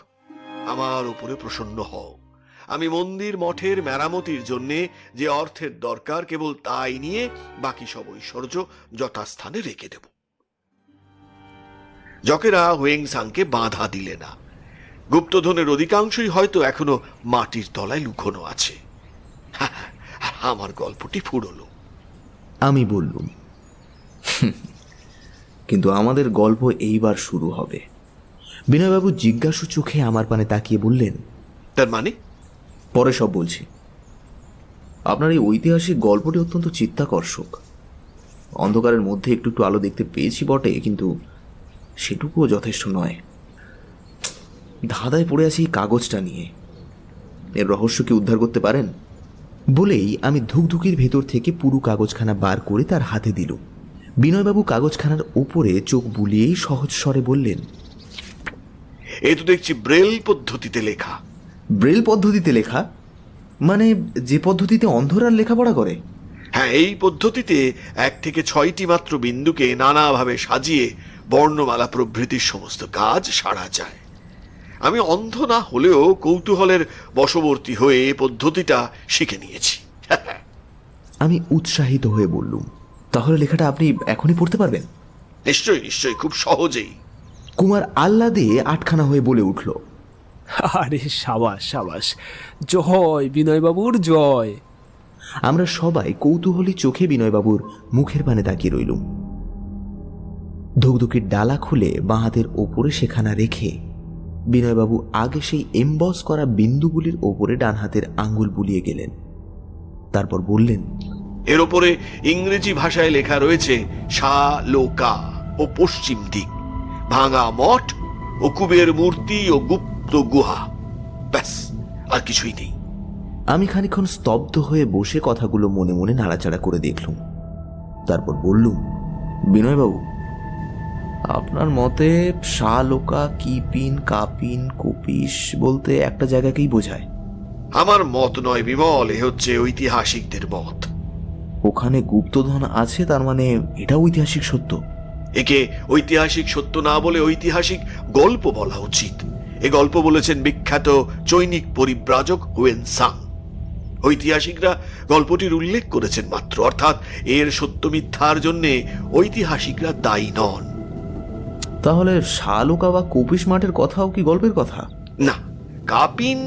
আমার উপরে প্রসন্ন হও। আমি মন্দির মঠের মেরামতির জন্য যে অর্থের দরকার কেবল তাই নিয়ে বাকি সব ঐশ্বর্য যথাস্থানে রেখে দেব। জকেরা হুয়েন সাংকে বাধা দিলে না। গুপ্তধনের অধিকাংশই হয়তো এখনো মাটির তলায় লুকোনো আছে। আমার গল্পটি ফুরলো। আমি বললুম, কিন্তু আমাদের গল্প এইবার শুরু হবে। বিনয়বাবু জিজ্ঞাসু চোখে আমার পানে তাকিয়ে বললেন, তার মানে? পরে সব বলছি। আপনার এই ঐতিহাসিক গল্পটি অত্যন্ত চিত্তাকর্ষক। অন্ধকারের মধ্যে একটু একটু আলো দেখতে পেয়েছি বটে, কিন্তু সেটুকুও যথেষ্ট নয়। ধাঁধায় পড়ে আছি এই কাগজটা নিয়ে। এর রহস্য কি উদ্ধার করতে পারেন? বলেই আমি ধুকধুকির ভেতর থেকে পুরো কাগজখানা বার করে তার হাতে দিল। বিনয়বাবু কাগজখানার উপরে চোখ বুলিয়েই সহজ স্বরে বললেন, এ তো দেখছি ব্রেল পদ্ধতিতে লেখা। ব্রেল পদ্ধতিতে লেখা? মানে যে পদ্ধতিতে অন্ধরা লেখাপড়া করে? হ্যাঁ, এই পদ্ধতিতে 1 থেকে 6টি মাত্র বিন্দুকে নানাভাবে সাজিয়ে বর্ণমালা প্রভৃতির সমস্ত কাজ সারা যায়। আমি অন্ধ না হলেও কৌতূহলের বশবর্তী হয়ে এই পদ্ধতিটা শিখে নিয়েছি। আমি উৎসাহিত হয়ে বললুম, তাহলে লেখাটা আপনি এখনই পড়তে পারবেন? নিশ্চয়ই নিশ্চয়ই, খুব সহজেই। কুমার আহ্লাদে আটখানা হয়ে বলে উঠল, আরে সাবাস সাবাস, জয় বিনয়বাবুর জয়। আমরা সবাই কৌতূহলী চোখে বিনয়বাবুর মুখের পানে তাকিয়ে রইলুম। ধুকধুকির ডালা খুলে বাঁ হাতের ওপরে সেখানা রেখে বিনয়বাবু আগে সেই এমবস করা বিন্দুগুলির ওপরে ডান হাতের আঙ্গুল বুলিয়ে গেলেন। তারপর বললেন, এর ওপরে ইংরেজি ভাষায় লেখা রয়েছে শালোকা ও পশ্চিম দিক, ভাঙা মঠ ও কুবের মূর্তি ও গুপ্ত গুহা। ব্যাস, আর কিছুই নেই। আমি খানিকক্ষণ স্তব্ধ হয়ে বসে কথাগুলো মনে মনে নাড়াচাড়া করে দেখলুম। তারপর বললুম, বিনয়বাবু, আপনার মতে শালোকা, কিপিন, কাপিন, কপিস বলতে একটা জায়গাকেই বোঝায়? আমার মত নয় বিমল, এ হচ্ছে ঐতিহাসিকদের মত। ওখানে গুপ্তধন আছে, তার মানে এটা ঐতিহাসিক সত্য? একে ঐতিহাসিক সত্য না বলে ঐতিহাসিক গল্প বলা উচিত। এ গল্প বলেছেন বিখ্যাত চৈনিক পরিব্রাজক হুয়েন সাং। ঐতিহাসিকরা গল্পটির উল্লেখ করেছেন মাত্র, অর্থাৎ এর সত্য মিথ্যার জন্যে ঐতিহাসিকরা দায়ী নন। তাহলে শালোকা বা কপিস মাঠের কথাও কি গল্পের কথা? না, কাপিন,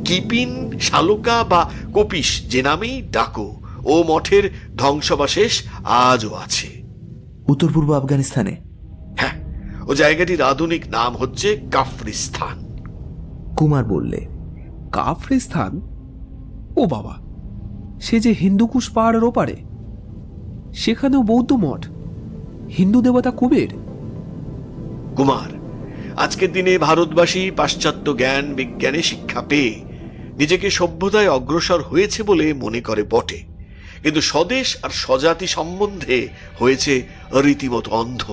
কিপিন, শালুকা বা কপিস যে নামেই ডাকো, ও মঠের ধ্বংসাবশেষ আজও আছে উত্তর পূর্ব আফগানিস্তানে। হ্যাঁ, ও জায়গাটির আধুনিক নাম হচ্ছে কাফরিস্তান। কুমার বললে, কাফরিস্তান? ও বাবা, সে যে হিন্দুকুশ পাহাড়ের ওপারে, সেখানেও বৌদ্ধ মঠ, হিন্দু দেবতা কুবের। কুমার, আজকের দিনে ভারতবাসী পাশ্চাত্য জ্ঞান বিজ্ঞানে শিক্ষা পেয়ে নিজেকে সভ্যতায় অগ্রসর হয়েছে বলে মনে করে বটে, কিন্তু স্বদেশ আর স্বজাতি সম্বন্ধে হয়েছে রীতিমতো অন্ধ।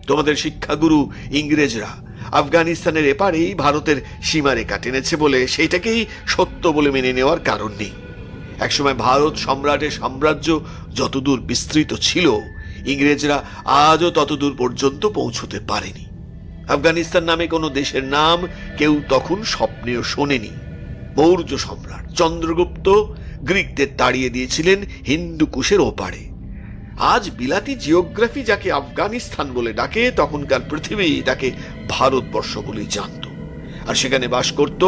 তোমাদের শিক্ষাগুরু ইংরেজরা আফগানিস্তানের এপারেই ভারতের সীমারেখা টেনেছে বলে সেইটাকেই সত্য বলে মেনে নেওয়ার কারণ নেই। একসময় ভারত সম্রাটের সাম্রাজ্য যতদূর বিস্তৃত ছিল, ইংরেজরা আজও ততদূর পর্যন্ত পৌঁছতে পারেনি। আফগানিস্তান নামে কোনো দেশের নাম কেউ তখন স্বপ্নেও শোনেনি। মৌর্য সম্রাট চন্দ্রগুপ্ত গ্রিকদের তাড়িয়ে দিয়েছিলেন হিন্দুকুশের ওপারে। আজ বিলাতি জিওগ্রাফি যাকে আফগানিস্তান বলে ডাকে, তখনকার পৃথিবী তাকে ভারতবর্ষ বলেই জানত। আর সেখানে বাস করত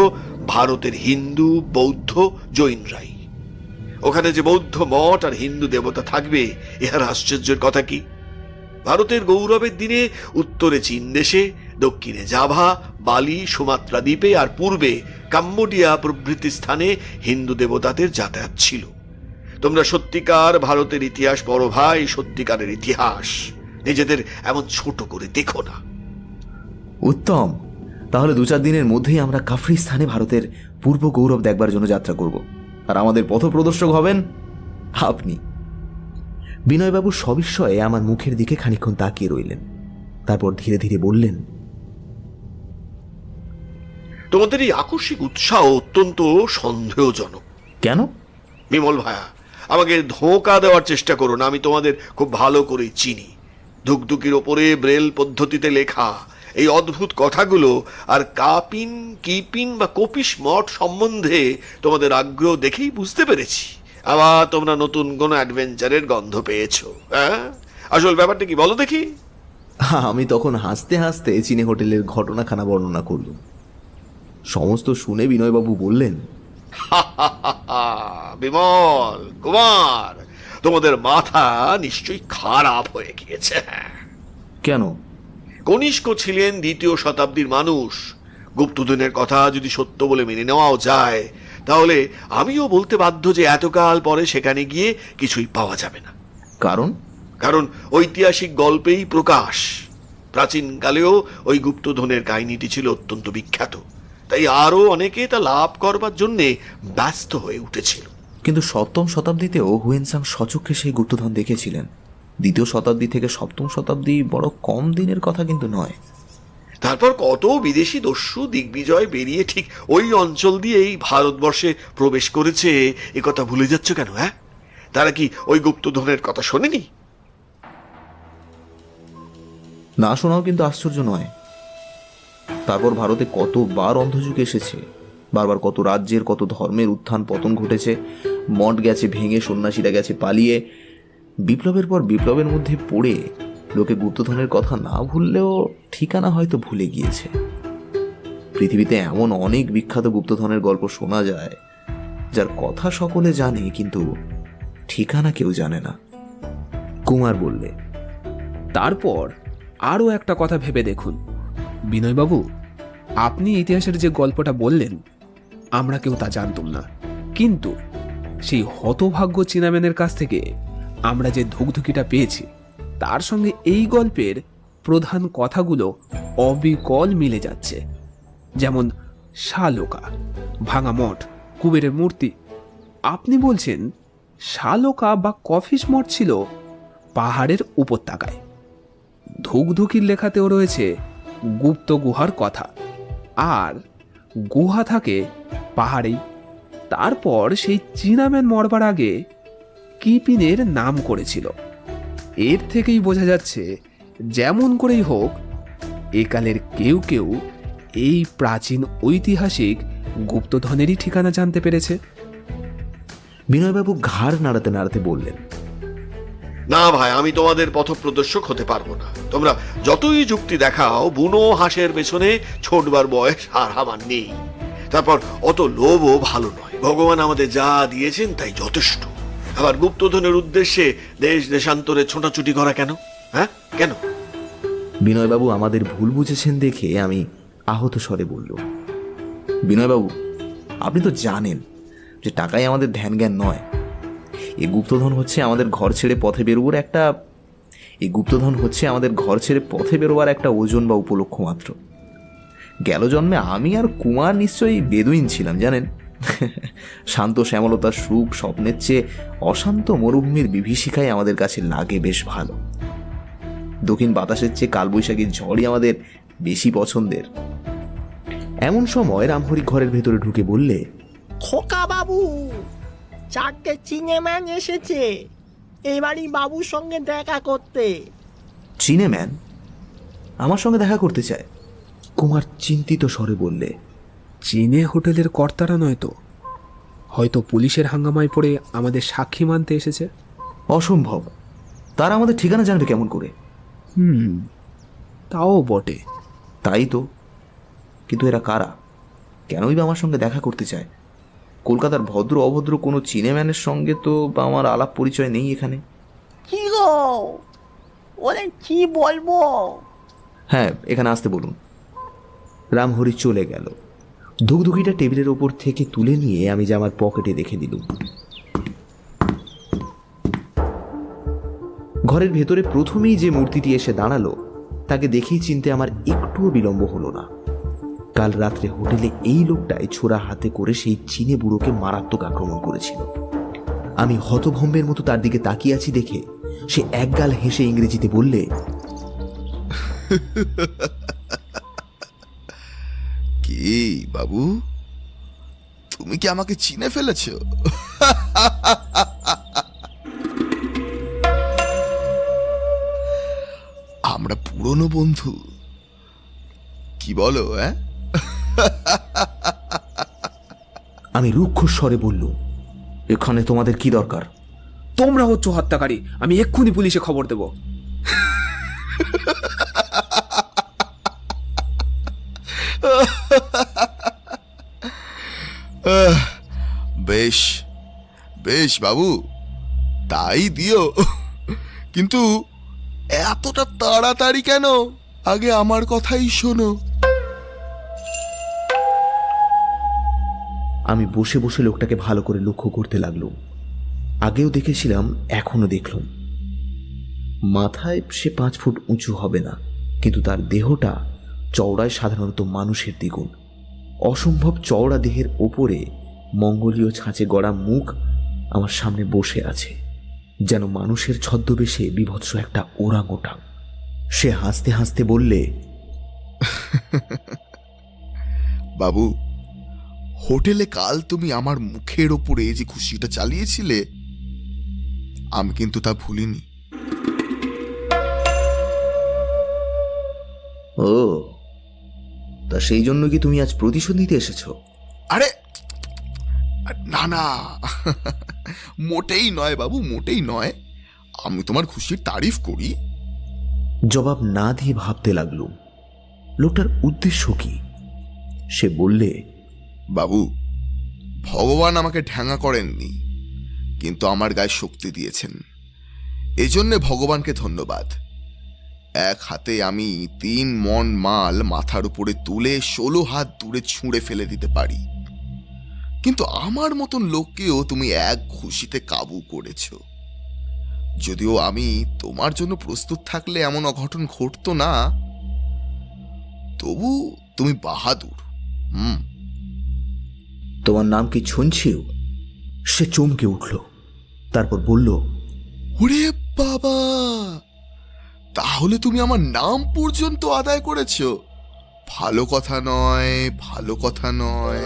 ভারতের হিন্দু, বৌদ্ধ, জৈনরাই। ওখানে যে বৌদ্ধ মঠ আর হিন্দু দেবতা থাকবে, ইহার আশ্চর্যের কথা কি? ভারতের গৌরবের দিনে উত্তরে চীন দেশে, দক্ষিণে জাভা, বালি, সুমাত্রা দ্বীপে আর পূর্বে কাম্বোডিয়া প্রভৃতি স্থানে হিন্দু দেবতাদের যাতায়াত ছিল। তোমরা সত্যিকার ভারতের ইতিহাস পড়ো ভাই, সত্যিকারের ইতিহাস। নিজেদের এমন ছোট করে দেখো না। উত্তম, তাহলে 2-4 দিনের মধ্যেই আমরা কাফরি স্থানে ভারতের পূর্ব গৌরব দেখবার জন্য যাত্রা করব, আর আমাদের পথপ্রদর্শক হবেন আপনি। বিনয়বাবু সবিস্ময়ে আমার মুখের দিকে খানিকক্ষণ তাকিয়ে রইলেন, তারপর ধীরে ধীরে বললেন, তোমাদের এই আকস্মিক উৎসাহ অত্যন্ত সন্দেহজনক। কেন? বিমল ভায়া, আমাকে ধোঁকা দেওয়ার চেষ্টা করো না। আমি তোমাদের খুব ভালো করে চিনি। ধুকধুকির ওপরে ব্রেল পদ্ধতিতে লেখা এই অদ্ভুত কথাগুলো আর কাপিন, কিপিন বা কপিস মঠ সম্বন্ধে তোমাদের আগ্রহ দেখেই বুঝতে পেরেছি। আবার তোমরা নতুন কোনো অ্যাডভেঞ্চারের গন্ধ পেয়েছো। হ্যাঁ, আসল ব্যাপারটা কি বলো দেখি। আমি তখন হাসতে হাসতে চিনে হোটেলের ঘটনাখানা বর্ণনা করলুম। সমস্ত শুনে বিনয়বাবু বললেন, বিমল কুমার, তোমাদের মাথা নিশ্চয়ই খারাপ হয়ে গিয়েছে। কেন? কনিষ্ক ছিলেন 2য় শতাব্দীর মানুষ। গুপ্তধনের কথা যদি সত্য বলে মেনে নেওয়াও যায়, তাহলে আমিও বলতে বাধ্য যে এতকাল পরে সেখানে গিয়ে কিছুই পাওয়া যাবে না। কারণ? কারণ ঐতিহাসিক গল্পেই প্রকাশ। প্রাচীনকালেও ওই গুপ্তধনের কাহিনীটি ছিল অত্যন্ত বিখ্যাত, তাই আরো অনেকে তা লাভ করবার জন্য ব্যস্ত হয়ে উঠেছিল। কিন্তু 7ম শতাব্দীতেও হুয়েনসাং সচক্ষে সেই গুপ্তধন দেখেছিলেন। 2য় শতাব্দী থেকে 7ম শতাব্দী বড় কম দিনের কথা কিন্তু নয়। তারপর কত বিদেশি দস্যু দিগ্বিজয় বেরিয়ে ঠিক ওই অঞ্চল দিয়েই ভারতবর্ষে প্রবেশ করেছে, এ কথা ভুলে যাচ্ছ কেন? হ্যাঁ, তারা কি ওই গুপ্তধনের কথা শোনেনি? না শোনাও কিন্তু আশ্চর্য নয়। তারপর ভারতে কতবার অন্ধযুগ এসেছে, বারবার কত রাজ্যের কত ধর্মের উত্থান পতন ঘটেছে। মঠ গেছে ভেঙে, সন্ন্যাসীরা গেছে পালিয়ে। বিপ্লবের পর বিপ্লবের মধ্যে পড়ে লোকে গুপ্তধনের কথা না ভুললেও ঠিকানা হয়তো ভুলে গিয়েছে। পৃথিবীতে এমন অনেক বিখ্যাত গুপ্তধনের গল্প শোনা যায়, যার কথা সকলে জানে কিন্তু ঠিকানা কেউ জানে না। কুমার বললে, তারপর আরও একটা কথা ভেবে দেখুন বিনয়বাবু, আপনি ইতিহাসের যে গল্পটা বললেন আমরা কেউ তা জানতাম না, কিন্তু সেই হতভাগ্য চীনাম্যানের কাছ থেকে আমরা যে ধুকধুকিটা পেয়েছি, তার সঙ্গে এই গল্পের প্রধান কথাগুলো অবিকল মিলে যাচ্ছে। যেমন শালোকা, ভাঙা মঠ, কুবেরের মূর্তি। আপনি বলছেন শালোকা বা কফিস মঠ ছিল পাহাড়ের উপত্যকায়। ধুকধুকির লেখাতেও রয়েছে গুপ্ত গুহার কথা, আর গুহা থাকে পাহাড়েই। তারপর সেই চীনাম্যান মরবার আগে কিপিনের নাম করেছিল। এর থেকেই বোঝা যাচ্ছে যেমন করেই হোক একালের কেউ কেউ এই প্রাচীন ঐতিহাসিক গুপ্তধনেরই ঠিকানা জানতে পেরেছে। বিনয়বাবু ঘাড় নাড়াতে নাড়াতে বললেন, না ভাই, আমি তোমাদের পথপ্রদর্শক হতে পারবো না। তোমরা যতই যুক্তি দেখাও, বুনো হাঁসের পেছনে ছোটবার বয়স আর আমার নেই। তারপর অত লোভও ভালো নয়। ভগবান আমাদের যা দিয়েছেন তাই যথেষ্ট। আবার গুপ্তধনের উদ্দেশ্যে দেশ দেশান্তরে ছোটাছুটি করা কেন? হ্যাঁ, কেন? বিনয়বাবু আমাদের ভুল বুঝেছেন দেখে আমি আহত স্বরে বলল, বিনয়বাবু, আপনি তো জানেন যে টাকাই আমাদের ধ্যান জ্ঞান নয়। এই গুপ্তধন হচ্ছে আমাদের ঘর ছেড়ে পথে বেরোবার একটা ওজন বা উপলক্ষ মাত্র। গেল জন্মে আমি আর কুমার নিশ্চয়ই বেদুইন ছিলাম, জানেন। শান্ত শ্যামলতার সুখ স্বপ্নের চেয়ে অশান্ত মরুভূমির বিভীষিকায় আমাদের কাছে লাগে বেশ ভালো। দক্ষিণ বাতাসের চেয়ে কালবৈশাখীর ঝড়ই আমাদের বেশি পছন্দের। এমন সময় রামহরি ঘরের ভেতরে ঢুকে বললে, খোকা বাবু, 4টে চিনেম্যান এসেছে এই বাড়ি বাবুর সঙ্গে দেখা করতে। চিনেম্যান আমার সঙ্গে দেখা করতে চায়? কুমার চিন্তিত স্বরে বললে। চীনে হোটেলের কর্তারা নয় তো? হয়তো পুলিশের হাঙ্গামায় পড়ে আমাদের সাক্ষী মানতে এসেছে। অসম্ভব, তারা আমাদের ঠিকানা জানবে কেমন করে? তাও বটে। তাই তো, কিন্তু এরা কারা? কেনই বা আমার সঙ্গে দেখা করতে চায়? কলকাতার ভদ্র অভদ্র কোনো চিনেম্যানের সঙ্গে তো বা আমার আলাপ পরিচয় নেই এখানে। কি গো, ওরে কি বলবো? হ্যাঁ, এখানে আসতে বলুন। রামহরি চলে গেল। ধুকধুকিটা টেবিলের ওপর থেকে তুলে নিয়ে আমি জামার পকেটে রেখে দিলুম। ঘরের ভেতরে প্রথমেই যে মূর্তিটি এসে দাঁড়ালো তাকে দেখেই চিনতে আমার একটুও বিলম্ব হলো না। কাল রাত্রে হোটেলে এই লোকটাই ছোড়া হাতে করে সেই চীনে বুড়োকে মারাত্মক আক্রমণ করেছিল। আমি হতভম্বের মতো তার দিকে তাকিয়ে আছি দেখে সে একগাল হেসে ইংরেজিতে বললে, কি বাবু, তুমি কি আমাকে চিনে ফেলেছ? আমরা পুরনো বন্ধু, কি বলো? আমি রুক্ষ স্বরে বললুম, এখানে তোমাদের কি দরকার? তোমরা হচ্ছ হত্যাকারী, আমি এক্ষুনি পুলিশে খবর দেব। বেশ বেশ বাবু, তাই দিও, কিন্তু এতটা তাড়াতাড়ি কেন? আগে আমার কথাই শোনো। আমি বসে বসে লোকটাকে ভালো করে লক্ষ্য করতে লাগলুম। আগেও দেখেছিলাম, এখনো দেখলুম। মাথায় সে 5 ফুট উঁচু হবে না, কিন্তু তার দেহটা চওড়ায় সাধারণত মানুষের দ্বিগুণ। অসম্ভব চওড়া দেহের ওপরে মঙ্গলীয় ছাঁচে গড়া মুখ আমার সামনে বসে আছে, যেন মানুষের ছদ্মবেশে বিভৎস একটা ওরাংওটাং। সে হাসতে হাসতে বললে, বাবু, হোটেলে কাল তুমি আমার মুখের ওপরে যে খুশিটা চালিয়েছিলে, আমি কিন্তু তা ভুলিনি। ও, তা সেই জন্য কি তুমি আজ প্রতিশোধ নিতে এসেছো? আরে না না, মোটেই নয় বাবু, মোটেই নয়। আমি তোমার খুশির তারিফ করি। জবাব না দিয়ে ভাবতে লাগলুম লোকটার উদ্দেশ্য কি। সে বললে, বাবু, ভগবান আমাকে ঢ্যাঙা করেননি, কিন্তু আমার গায়ে শক্তি দিয়েছেন। এজন্যে ভগবানকে ধন্যবাদ। এক হাতে আমি 3 মণ মাল মাথার উপরে তুলে 16 হাত দূরে ছুঁড়ে ফেলে দিতে পারি, কিন্তু আমার মতন লোককেও তুমি এক খুশিতে কাবু করেছ। যদিও আমি তোমার জন্য প্রস্তুত থাকলে এমন অঘটন ঘটতো না, তবু তুমি বাহাদুর। তোমার নাম কি ছুনছিও? সে চমকে উঠল, তারপর বলল, ওরে বাবা, তাহলে তুমি আমার নাম পর্যন্ত আদায় করেছ? ভালো কথা নয়, ভালো কথা নয়।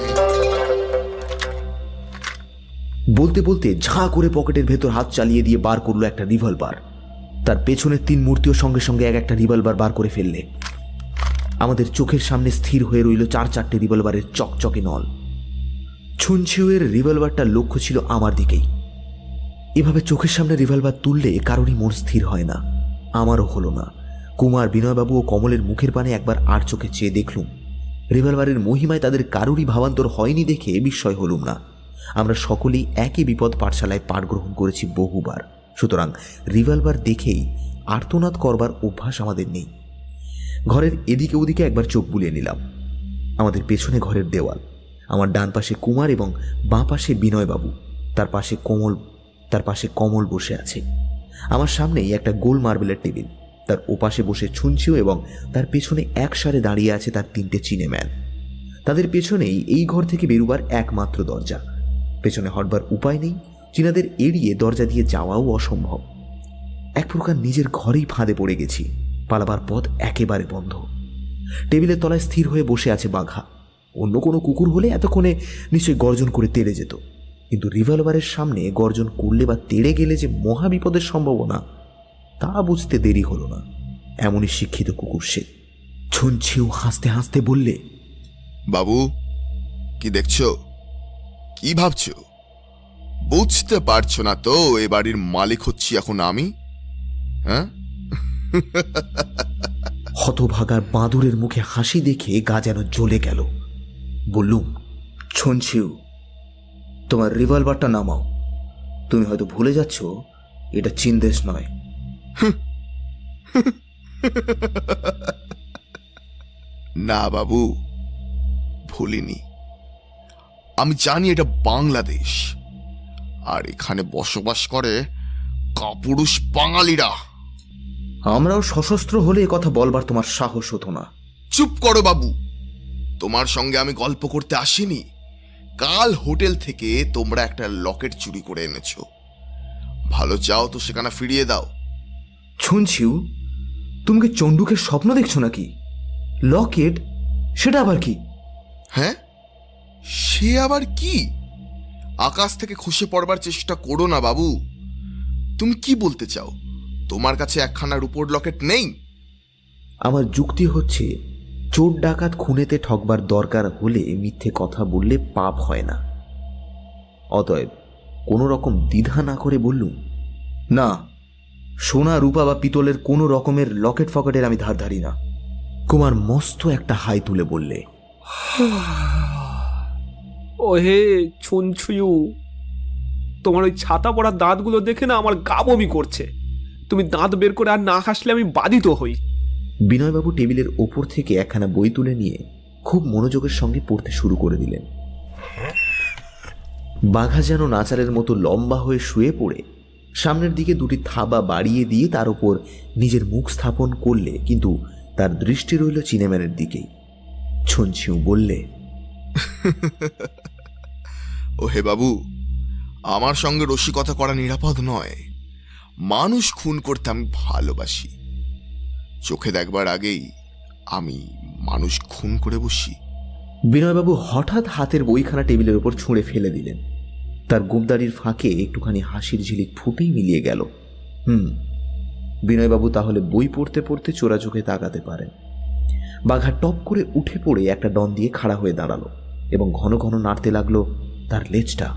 বলতে বলতে ঝাঁ করে পকেটের ভেতর হাত চালিয়ে দিয়ে বার করলো একটা রিভলভার। তার পেছনের 3 মূর্তিও সঙ্গে সঙ্গে এক একটা রিভলভার বার করে ফেললে। আমাদের চোখের সামনে স্থির হয়ে রইল 4-4টে রিভলভারের চকচকে নল। ছুনছিওয়ের রিভলভারটার লক্ষ্য ছিল আমার দিকেই। এভাবে চোখের সামনে রিভলভার তুললে কারোরই মন স্থির হয় না, আমারও হলো না। কুমার, বিনয়বাবু ও কমলের মুখের পানে একবার আর চোখে চেয়ে দেখলুম। রিভলভারের মহিমায় তাদের কারোরই ভাবান্তর হয়নি দেখে বিস্ময় হলুম না। আমরা সকলেই একই বিপদ পাঠশালায় পাঠ গ্রহণ করেছি বহুবার, সুতরাং রিভলভার দেখেই আর্তনাদ করবার অভ্যাস আমাদের নেই। ঘরের এদিকে ওদিকে একবার চোখ বুলিয়ে নিলাম। আমাদের পেছনে ঘরের দেওয়াল। আমার ডান পাশে কুমার এবং বাঁ পাশে বিনয়বাবু, তার পাশে কমল বসে আছে। আমার সামনেই একটা গোল মার্বেলের টেবিল, তার ওপাশে বসে ছুনছিও এবং তার পেছনে একসারে দাঁড়িয়ে আছে তার 3টে চিনেম্যান। তাদের পেছনেই এই ঘর থেকে বেরুবার একমাত্র দরজা। পেছনে হটবার উপায় নেই, চীনাদের এড়িয়ে দরজা দিয়ে যাওয়াও অসম্ভব। এক প্রকার নিজের ঘরেই ফাঁদে পড়ে গেছি, পালাবার পথ একেবারে বন্ধ। টেবিলের তলায় স্থির হয়ে বসে আছে বাঘা। অন্য কোনো কুকুর হলে এতক্ষণে নিশ্চয়ই গর্জন করে তেড়ে যেত। কিন্তু রিভলভারের সামনে গর্জন করলে বা তেড়ে গেলে যে মহা বিপদের সম্ভাবনা তা বুঝতে দেরি হলো না। এমনই শিক্ষিত কুকুর সে। ছুনছিউ হাসতে হাসতে বললে, বাবু, কি দেখছো? কি ভাবছো? বুঝতে পারছো না তো এ বাড়ির মালিক হচ্ছি এখন আমি? হ্যাঁ? হতভাগার বাঁদরের মুখে হাসি দেখে গা যেন জ্বলে গেল। বললুম, ছুনছিউ, তোমার রিভলভারটা নামাও। তুমি হয়তো ভুলে যাচ্ছ এটা চীন দেশ নয়। না বাবু, ভুলিনি। আমি জানি এটা বাংলাদেশ, আর এখানে বসবাস করে কাপুরুষ বাঙালিরা। আমরাও সশস্ত্র হলে এ কথা বলবার তোমার সাহস হতো না। চুপ করো বাবু, তোমার সঙ্গে আমি গল্প করতে আসিনি। কাল হোটেল থেকে তোমরা একটা লকেট চুরি করে এনেছো। ভালো চাও তো সেখানে ফিরিয়ে দাও। ছুনছিউ, তুমি কি চণ্ডুকে স্বপ্ন দেখছো নাকি? লকেট, সেটা আবার কি? হ্যাঁ, সে আবার কি? আকাশ থেকে খসে পড়বার চেষ্টা করো না বাবু। তুমি কি বলতে চাও? তোমার কাছে একখানা রূপোর লকেট নেই? আমার যুক্তি হচ্ছে, চোর ডাকাত খুনেতে ঠকবার দরকার হলে মিথ্যে কথা বললে পাপ হয় না। অতএব কোনো রকম দ্বিধা না করে বললুম, না, সোনা রূপা বা পিতলের কোনো রকমের লকেট ফকেটের আমি ধার ধারি না। কুমার মস্ত একটা হাই তুলে বললে, ও হে ছুনছুয়ু, তোমার ওই ছাতা পড়া দাঁতগুলো দেখে না আমার গা বমি করছে। তুমি দাঁত বের করে আর না হাসলে আমি বাধিত হই। বিনয়বাবু টেবিলের ওপর থেকে একখানা বই তুলে নিয়ে খুব মনোযোগের সঙ্গে পড়তে শুরু করে দিলেন। বাঘা যেন নাচারের মতো লম্বা হয়ে শুয়ে পড়ে সামনের দিকে দুটি থাবা বাড়িয়ে দিয়ে তার উপর নিজের মুখ স্থাপন করলে, কিন্তু তার দৃষ্টি রইল চিনেম্যানের দিকেই। ছুনছিউ বললে, ও হে বাবু, আমার সঙ্গে রসিকতা করা নিরাপদ নয়। মানুষ খুন করতে আমি ভালোবাসি। চোখে দেখবার আগেই আমি মানুষ খুন করে বসি। বিনয়বাবু হঠাৎ হাতের বইখানা টেবিলের উপর ছুঁড়ে ফেলে দিলেন। তার গোঁপদাড়ির ফাঁকে একটুখানি হাসির ঝিলিক ফুটেই মিলিয়ে গেল। বিনয়বাবু তাহলে বই পড়তে পড়তে চোরা চোখে তাকাতে পারেন। বাঘা টপ করে উঠে পড়ে একটা ডন দিয়ে খাড়া হয়ে দাঁড়ালো এবং ঘন ঘন নাড়তে লাগলো তার লেজটা।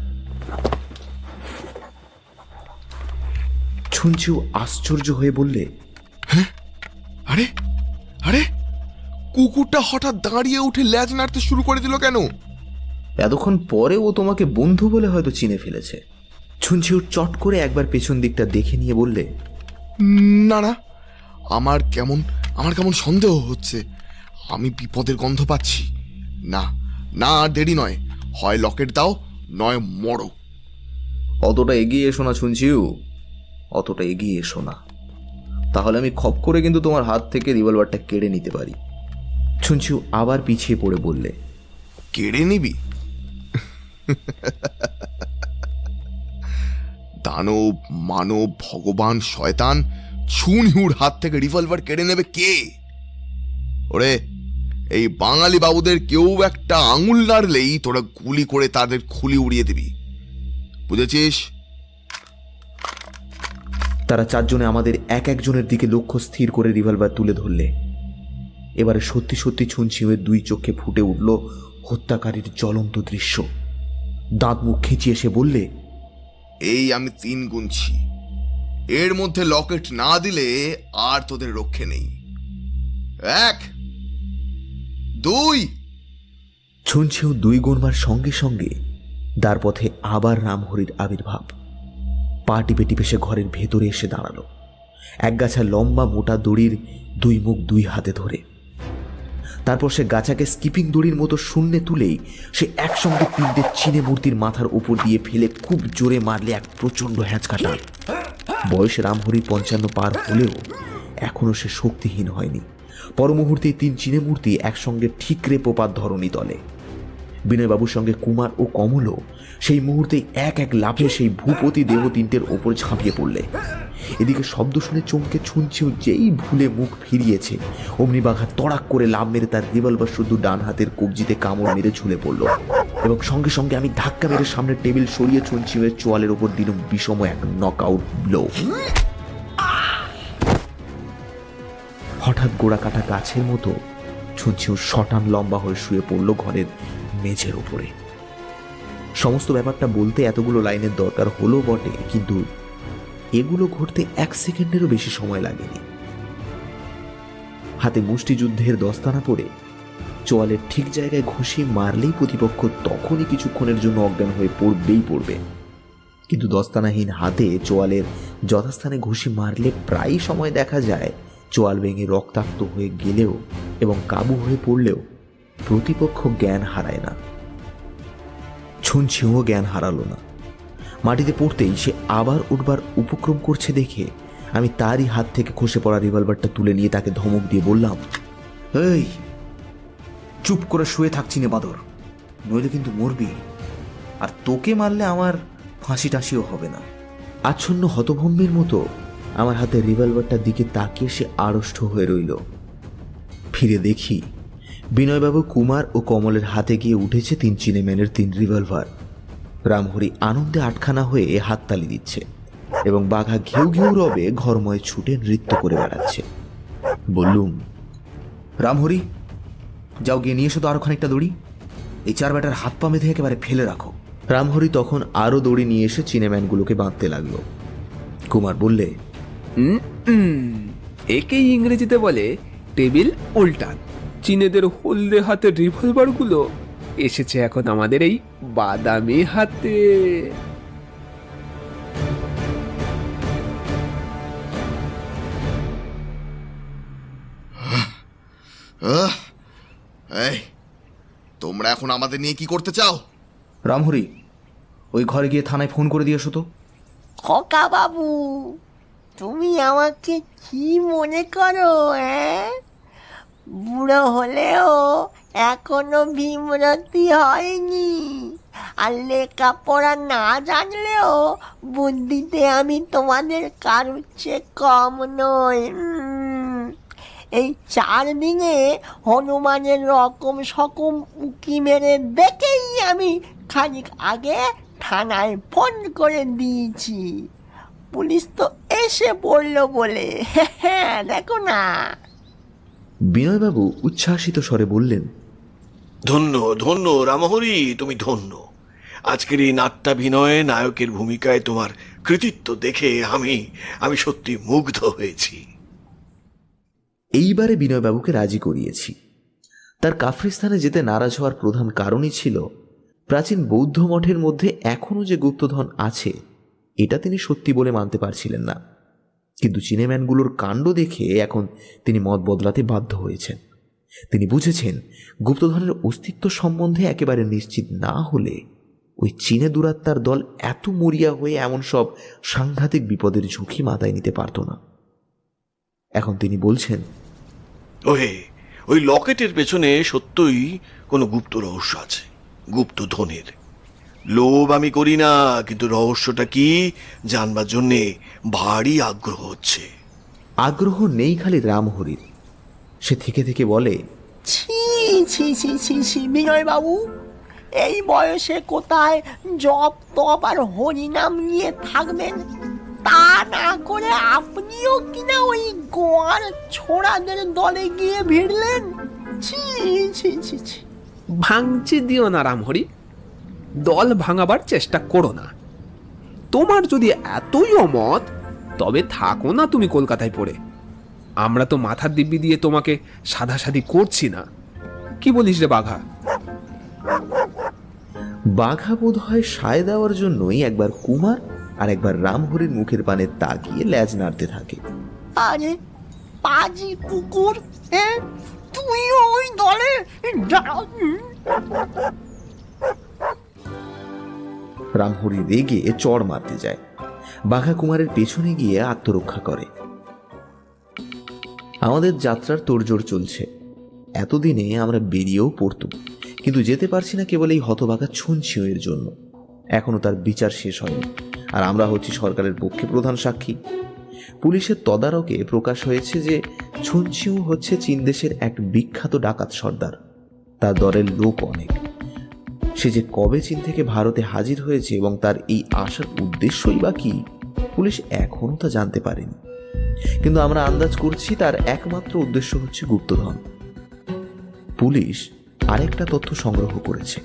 ছুনছিউ আশ্চর্য হয়ে বললে, হ্যাঁ, আরে আরে, কুকুরটা হঠাৎ দাঁড়িয়ে উঠে লেজ নাড়তে শুরু করে দিল কেন? এতক্ষণ পরে ও তোমাকে বন্ধু বলে হয়তো চিনে ফেলেছে। ছুনছিউ চট করে একবার পেছন দিকটা দেখে নিয়ে বললে, না না, আমার কেমন সন্দেহ হচ্ছে। আমি বিপদের গন্ধ পাচ্ছি। না না, আর দেরি নয়, হয় লকেট দাও নয় মরো। অতটা এগিয়ে এসো না ছুনছিউ, অতটা এগিয়ে এসো না, তাহলে আমি খপ করে কিন্তু তোমার হাত থেকে রিভলভারটা কেড়ে নিতে পারি। ছুনছিউ আবার পিছিয়ে পড়ে বললে, কেড়ে নিবি? দানব, মানব, ভগবান, শয়তান, ছুনহিউর হাত থেকে রিভলভার কেড়ে নেবে কে? ওরে, এই বাঙালি বাবুদের কেউ একটা আঙুল নাড়লেই তোরা গুলি করে তাদের খুলি উড়িয়ে দিবি, বুঝেছিস? তারা চারজনে আমাদের এক একজনের দিকে লক্ষ্য স্থির করে রিভলভার তুলে ধরলে। এবারে সত্যি সত্যি ছুনছিউয়ের দুই চোখে ফুটে উঠল হত্যাকারীর জ্বলন্ত দৃশ্য। দাঁত মুখ খিঁচিয়ে এসে বললে, এই আমি 3 গুনছি, এর মধ্যে লকেট না দিলে আর তোদের রক্ষে নেই। 1, 2। ছুনছিউ 2 গুনবার সঙ্গে সঙ্গে দ্বারপথে আবার রামহরির আবির্ভাব। পা টিপে টিপে সে ঘরের ভেতরে এসে দাঁড়ালো, একগাছা লম্বা মোটা দড়ির 2 মুখ 2 হাতে ধরে। তারপর সে গাছাকে স্কিপিং দড়ির মতো শূন্যে তুলেই সে একসঙ্গে 3টে চীনে মূর্তির মাথার উপর দিয়ে ফেলে খুব জোরে মারলে এক প্রচণ্ড হ্যাঁচকা টান। বয়স রামহরির 55 পার হলেও এখনো সে শক্তিহীন হয়নি। পরমুহূর্তেই 3 চীনে মূর্তি একসঙ্গে ঠিকরে পোপার ধরণী তলে। বিনয়বাবুর সঙ্গে কুমার ও কমলও সেই মুহূর্তে এক এক লাফে সেই ভূপতি দেহ 3টের ওপর ঝাঁপিয়ে পড়লে। এদিকে শব্দ শুনে চমকে ছুঁচিও যেই ভুলে মুখ ফিরিয়েছে অমনি বাঘা তড়াক করে লাভ মেরে তার রিভলভার শুধু ডান হাতের কবজিতে কামড় মেরে ঝুলে পড়ল এবং সঙ্গে সঙ্গে আমি ধাক্কা মেরে সামনের টেবিল সরিয়ে ছুঁচিমের চোয়ালের ওপর দিলাম বিষম এক নকআউট ব্লো। হঠাৎ গোড়া কাটা গাছের মতো ছুঁচিও শটান লম্বা হয়ে শুয়ে পড়ল ঘরের মেঝের উপরে। সমস্ত ব্যাপারটা বলতে এতগুলো লাইনের দরকার হলো বটে, কিন্তু এগুলো ঘটতে 1 সেকেন্ডেরও বেশি সময় লাগেনি। হাতে মুষ্টিযুদ্ধের দস্তানা পরে চোয়ালের ঠিক জায়গায় ঘুষি মারলেই প্রতিপক্ষ তখনই কিছুক্ষণের জন্য অজ্ঞান হয়ে পড়বে, কিন্তু দস্তানাহীন হাতে চোয়ালের যথাস্থানে ঘুষি মারলে প্রায় সময় দেখা যায় চোয়াল ভেঙে রক্তাক্ত হয়ে গেলেও এবং কাবু হয়ে পড়লেও প্রতিপক্ষ জ্ঞান হারায় না। ছুঁচিও জ্ঞান হারালো না। মাটিতে পড়তেই সে আবার উঠবার উপক্রম করছে দেখে আমি তারই হাত থেকে খসে পড়া রিভলভারটা তুলে নিয়ে তাকে ধমক দিয়ে বললাম, এই চুপ করে শুয়ে থাকছি না বাদর, নইলে কিন্তু মরবি, আর তোকে মারলে আমার ফাঁসি টাসিও হবে না। আচ্ছন্ন হতভম্বের মতো আমার হাতে রিভলভারটার দিকে তাকিয়ে সে আড়ষ্ট হয়ে রইল। ফিরে দেখি বিনয়বাবু, কুমার ও কমলের হাতে গিয়ে উঠেছে 3 চিনেম্যানের 3 রিভলভার। রামহরি আনন্দে আটখানা হয়ে হাততালি দিচ্ছে এবং বাঘা ঘেউ ঘেউ রবে ঘরময় ছুটে নৃত্য করে বেড়াচ্ছে। বললুম, রামহরি যাও গিয়ে নিয়ে এসো তো আরো খানিকটা দড়ি, এই 4 ব্যাটার হাত পা বেঁধে একেবারে ফেলে রাখো। রামহরি তখন আরো দড়ি নিয়ে এসে চিনেম্যানগুলোকে বাঁধতে লাগলো। কুমার বললে, একেই ইংরেজিতে বলে টেবিল উল্টান। চীনেদের হলদে হাতের রিভলভারগুলো এসেছে এখন আমাদের এই বাদামি হাতে। এই তোমরা এখন আমাদের নিয়ে কি করতে চাও? রামহরি ওই ঘরে গিয়ে থানায় ফোন করে দিয়ে এসো তো। খোকা বাবু, তুমি আমাকে কি মনে করো? বুড়ো হলেও এখনো ভীমরতি হয়নি, আর লেখাপড়া না জানলেও বুদ্ধিতে আমি তোমাদের কারোর চেয়ে কম নই। এই 4 দিনে হনুমানের রকম সকম উকি মেরে দেখেই আমি খানিক আগে থানায় ফোন করে দিয়েছি। পুলিশ তো এসে পড়লো বলে, হ্যাঁ দেখো না। বিনয়বাবু উচ্ছ্বাসিত স্বরে বললেন, ধন্য ধন্য রামহরি, তুমি ধন্য। আজকের এই নাট্যাভিনয়ে নায়কের ভূমিকায় তোমার কৃতিত্ব দেখে আমি সত্যি মুগ্ধ হয়েছি। এইবারে বিনয়বাবুকে রাজি করিয়েছি। তার কাফরিস্তানে যেতে নারাজ হওয়ার প্রধান কারণই ছিল প্রাচীন বৌদ্ধ মঠের মধ্যে এখনো যে গুপ্তধন আছে এটা তিনি সত্যি বলে মানতে পারছিলেন না, কিন্তু চিনেম্যানগুলোর কাণ্ড দেখে এখন তিনি মত বদলাতে বাধ্য হয়েছেন। তিনি বুঝেছেন গুপ্তধনের অস্তিত্ব সম্বন্ধে একেবারে নিশ্চিত না হলে ওই চীনে দুরাত্মার দল এত মরিয়া হয়ে এমন সব সাংঘাতিক বিপদের ঝুঁকি মাথায় নিতে পারত না। এখন তিনি বলছেন, ওই লকেটের পেছনে সত্যই কোনো গুপ্ত রহস্য আছে, গুপ্তধনের। লোভ আমি করি না, কিন্তু রহস্যটা কি জানবার জন্যে ভারী আগ্রহ হচ্ছে। আগ্রহ নেই খালি রামহরির। সে থেকে থেকে বলে, ছি ছি ছি ছি ছি বিনয় বাবু, এই বয়সে কোথায় জপ তপ আর হরিনাম নিয়ে থাকবেন? তা না করে আপনিও কিনা ওই গোয়ার ছোড়াদের দলে গিয়ে ভিড়লেন। ছি ছি ছি ছি। ভাঙচি দিও না রামহরি, দল ভাঙাবার চেষ্টা করো না। তোমার যদি এতই অমত তবে থাকো না তুমি কলকাতায় পড়ে। আমরা তো মাথার দিব্যি দিয়ে তোমাকে সাধাসাধি করছি না। কি বলিস রে বাঘা? বাঘা বোধ হয় সায় দেওয়ার জন্যই একবার কুমার আর একবার রামহরির মুখের পানে তাকিয়ে ল্যাজ নাড়তে থাকে। আরে পাজি কুকুর, তুইও ওই দলে? রামহরি রেগে চড় মারতে যায়। বাঘা কুমারের পেছনে গিয়ে আত্মরক্ষা করে। আমাদের যাত্রার তোড়জোড় চলছে। এতদিনে আমরা বেরিয়েও পড়তুম, কিন্তু যেতে পারছি না কেবল এই হতভাগা ছুঁচিয়ের জন্য। এখনো তার বিচার শেষ হয়নি, আর আমরা হচ্ছি সরকারের পক্ষে প্রধান সাক্ষী। পুলিশের তদারকে প্রকাশ হয়েছে যে ছুনছিউ হচ্ছে চীন দেশের এক বিখ্যাত ডাকাত সর্দার। তার দলের লোক অনেক। সে যে কবে চীন থেকে ভারতে হাজির হয়েছে এবং তার এই আসার উদ্দেশ্যই বা কি, পুলিশ এখনো তা জানতে পারেনি। কিন্তু আমরা আন্দাজ করছি তার একমাত্র উদ্দেশ্য হচ্ছে গুপ্তধন। পুলিশ আরেকটা তথ্য সংগ্রহ করেছে।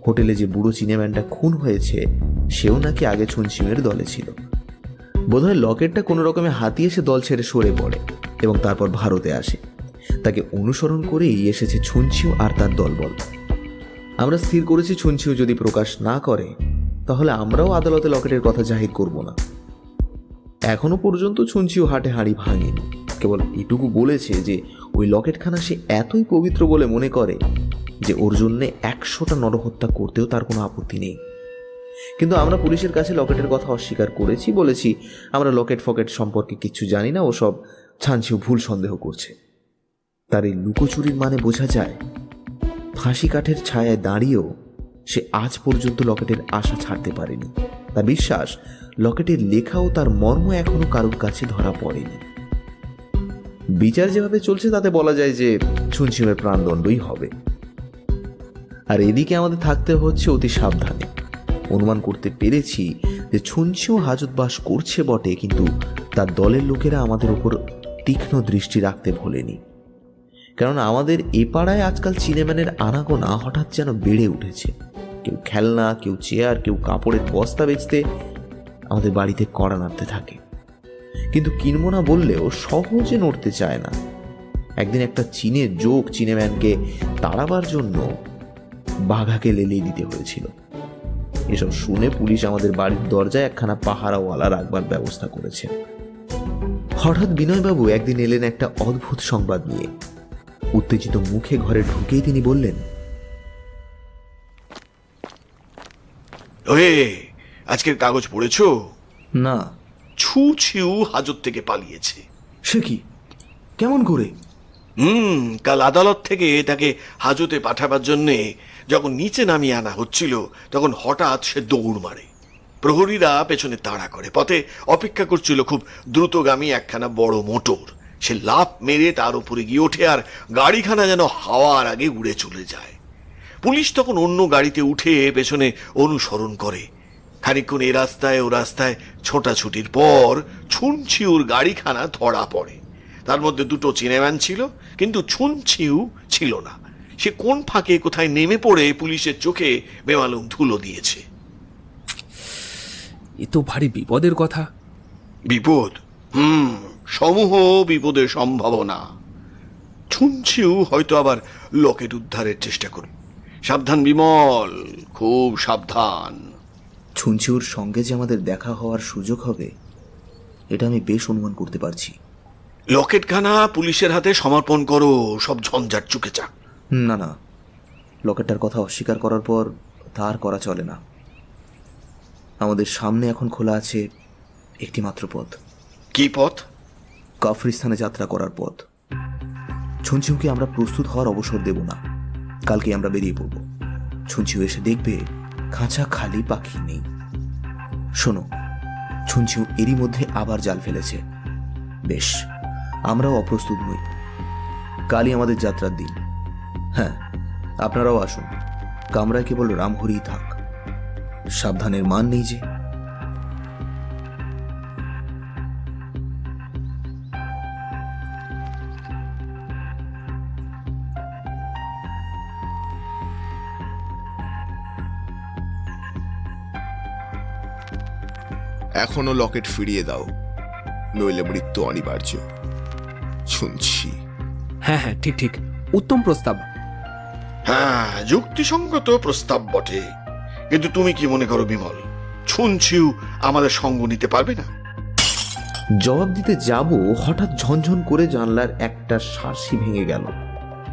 হোটেলে যে বুড়ো চিনেম্যানটা খুন হয়েছে সেও নাকি আগে ছুনছিউয়ের দলে ছিল। বোধহয় লকেটটা কোনো রকমে হাতিয়ে সে দল ছেড়ে সরে পড়ে এবং তারপর ভারতে আসে। তাকে অনুসরণ করেই এসেছে ছুনছিউ আর তার দলবল। আমরা স্থির করেছি ছুনছিউ যদি প্রকাশ না করে তাহলে আমরাও আদালতে লকেটের কথা জাহির করব না। এখনো পর্যন্ত ছুনছিউ হাটে হাঁড়ি ভাঙেনি, কেবল এটুকু বলেছে যে ওই লকেটখানা সে এতই পবিত্র বলে মনে করে যে ওর জন্যে 100টা নরহত্যা করতেও তার কোনো আপত্তি নেই। কিন্তু আমরা পুলিশের কাছে লকেটের কথা অস্বীকার করেছি, বলেছি আমরা লকেট ফকেট সম্পর্কে কিছু জানি না, ওসব ছুনছিউ ভুল সন্দেহ করছে। তার এই লুকোচুরির মানে বোঝা যায় ফাঁসি কাঠের ছায়ায় দাঁড়িয়েও সে আজ পর্যন্ত লকেটের আশা ছাড়তে পারেনি। তার বিশ্বাস লকেটের লেখা ও তার মর্ম এখনো কারোর কাছে ধরা পড়েনি। বিচার যেভাবে চলছে তাতে বলা যায় যে ছুনছিউয়ের প্রাণদণ্ডই হবে। আর এদিকে আমাদের থাকতে হচ্ছে অতি সাবধানে। অনুমান করতে পেরেছি যে ছুনছিউ হাজতবাস করছে বটে, কিন্তু তার দলের লোকেরা আমাদের উপর তীক্ষ্ণ দৃষ্টি রাখতে ভোলেনি। কারণ আমাদের এ পাড়ায় আজকাল চিনেম্যানের আনাগোনা হঠাৎ যেন বেড়ে উঠেছে। কেউ খেলনা, কেউ চেয়ার, কেউ কাপড়ের বস্তা বেচতে আমাদের বাড়িতে কড়া নাড়তে থাকে। কিন্তু কিনবো না বললেও সহজে নড়তে চায় না। একদিন একটা চীনের জোক চিনেম্যানকে তাড়াবার জন্য বাঘাকে লেলিয়ে দিতে হয়েছিল। এসব শুনে পুলিশ আমাদের বাড়ির দরজায় একখানা পাহারাওয়ালা রাখবার ব্যবস্থা করেছে। হঠাৎ বিনয়বাবু একদিন এলেন একটা অদ্ভুত সংবাদ নিয়ে। উত্তেজিত মুখে ঘরে ঢুকেই তিনি বললেন, ওহে, আজকের কাগজ পড়েছো? না। ছুনছিউ হাজত থেকে পালিয়েছে। সে কি? কেমন করে? কাল আদালত থেকে তাকে হাজতে পাঠাবার জন্যে যখন নিচে নামিয়ে আনা হচ্ছিল তখন হঠাৎ সে দৌড় মারে। প্রহরীরা পেছনে তাড়া করে। পথে অপেক্ষা করছিল খুব দ্রুতগামী একখানা বড় মোটর। সে লাফ মেরে তার উপরে গিয়ে ওঠে আর গাড়িখানা যেন হাওয়ার আগে উড়ে চলে যায়। পুলিশ তখন অন্য গাড়িতে উঠে পেছনে অনুসরণ করে। খানিকক্ষণ এ রাস্তায় ও রাস্তায় ছোটাছুটির পর ছুনছিউর গাড়িখানা ধরা পড়ে। তার মধ্যে দুটো চিনেম্যান ছিল, কিন্তু ছুনছিউ ছিল না। সে কোন ফাঁকে কোথায় নেমে পড়ে পুলিশের চোখে বেমালুম ধুলো দিয়েছে। এ তো ভারী বিপদের কথা। বিপদ? সমূহ বিপদের সম্ভাবনা। ছুনছিউ হয়তো আবার লকেট উদ্ধারের চেষ্টা করবে। সাবধান বিমল, খুব সাবধান। ছুনছিউর সঙ্গে যে আমাদের দেখা হওয়ার সুযোগ হবে এটা আমি বেশ অনুমান করতে পারছি। লকেটখানা পুলিশের হাতে সমর্পণ করো, সব ঝঞ্ঝাট চুকে যাক। না না, লকেটটার কথা অস্বীকার করার পর তার করা চলে না। আমাদের সামনে এখন খোলা আছে একটি মাত্র পথ। কি পথ? কাফরিস্তানে যাত্রা করার পথ। ছুনছিউকে আমরা প্রস্তুত হওয়ার অবসর দেব না। কালকে আমরা বেরিয়ে পড়ব। ছুনছিউ এসে দেখবে খাঁচা খালি, পাখি নেই। শোনো, ছুনছিউ এরই মধ্যে আবার জাল ফেলেছে। বেশ, আমরাও অপ্রস্তুত নই। কালই আমাদের যাত্রার দিন। হ্যাঁ, আপনারাও আসুন। কামরায় কেবল রামহরি থাক। সাবধানের মান নেই যে। এখনো লকেট ফিরিয়ে দাও, নইলে মৃত্যু অনিবার্য। শুনছি। হ্যাঁ হ্যাঁ, ঠিক ঠিক, উত্তম প্রস্তাব। হ্যাঁ, যুক্তিসঙ্গত প্রস্তাব বটে। কিন্তু তুমি কি মনে করো বিমল, ছুনছিউ আমাদের সঙ্গ নিতে পারবে না? জবাব দিতে যাব, হঠাৎ ঝনঝন করে জানলার একটা শাঁসি ভেঙে গেল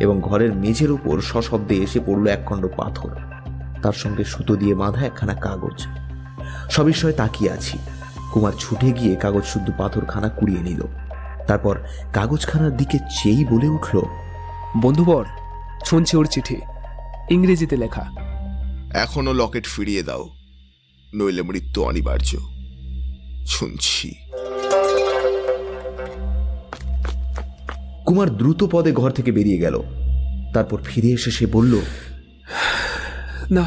এবং ঘরের মেঝের উপর সশব্দে এসে পড়ল একখণ্ড পাথর, তার সঙ্গে সুতো দিয়ে বাঁধা একখানা কাগজ। সবিষয়ে তাকিয়ে আছি। কুমার ছুটে গিয়ে কাগজ শুদ্ধ পাথরখানা কুড়িয়ে নিল। তারপর কাগজখানার দিকে চেয়েই বলে উঠল, বন্ধুবর, ছুনছিউর চিঠি, ইংরেজিতে লেখা। এখনো লকেট ফিরিয়ে দাও, নইলে মৃত্যু অনিবার্য। শুনছি। কুমার দ্রুত পদে ঘর থেকে বেরিয়ে গেল। তারপর ফিরে এসে সে বলল, না,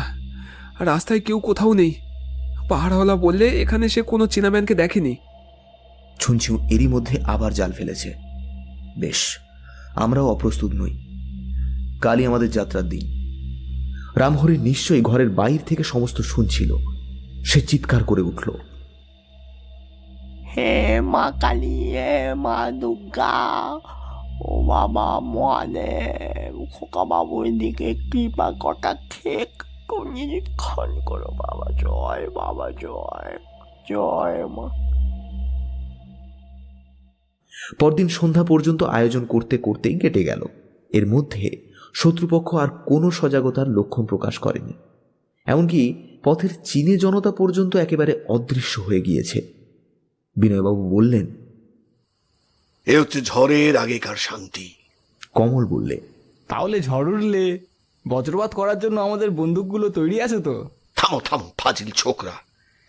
রাস্তায় কেউ কোথাও নেই। পাহাড়ওয়ালা বললে এখানে সে কোনো চেনাম্যানকে দেখেনি। ছুঞ্চিউ এরই মধ্যে আবার জাল ফেলেছে। বেশ, আমরাও অপ্রস্তুত নই। কালই আমাদের যাত্রার দিন। রামহরি নিশ্চয়ই ঘরের বাইরে থেকে সমস্ত শুনছিল। সে চিৎকার করে উঠল, হে মা কালী, হে মা দুর্গা, ও বাবা মহাদেব, খোকা বাবুর দিকে কৃপা কটাক্ষে একটু নিরীক্ষণ করো বাবা। জয় বাবা, জয় জয় মা। পরদিন সন্ধ্যা পর্যন্ত আয়োজন করতে করতেই কেটে গেল। এর মধ্যে শত্রুপক্ষ আর কোনো সজাগতার লক্ষণ প্রকাশ করেনি। এমনকি পথের চীনে জনতা পর্যন্ত একেবারে অদৃশ্য হয়ে গিয়েছে। বিনয়বাবু বললেন, এ হচ্ছে ঝড়ের আগেকার শান্তি। কমল বললে, তাহলে ঝড় উঠলে বজ্রপাত করার জন্য আমাদের বন্দুকগুলো তৈরি আছে তো? থামো থামো ফাজিল ছোকরা,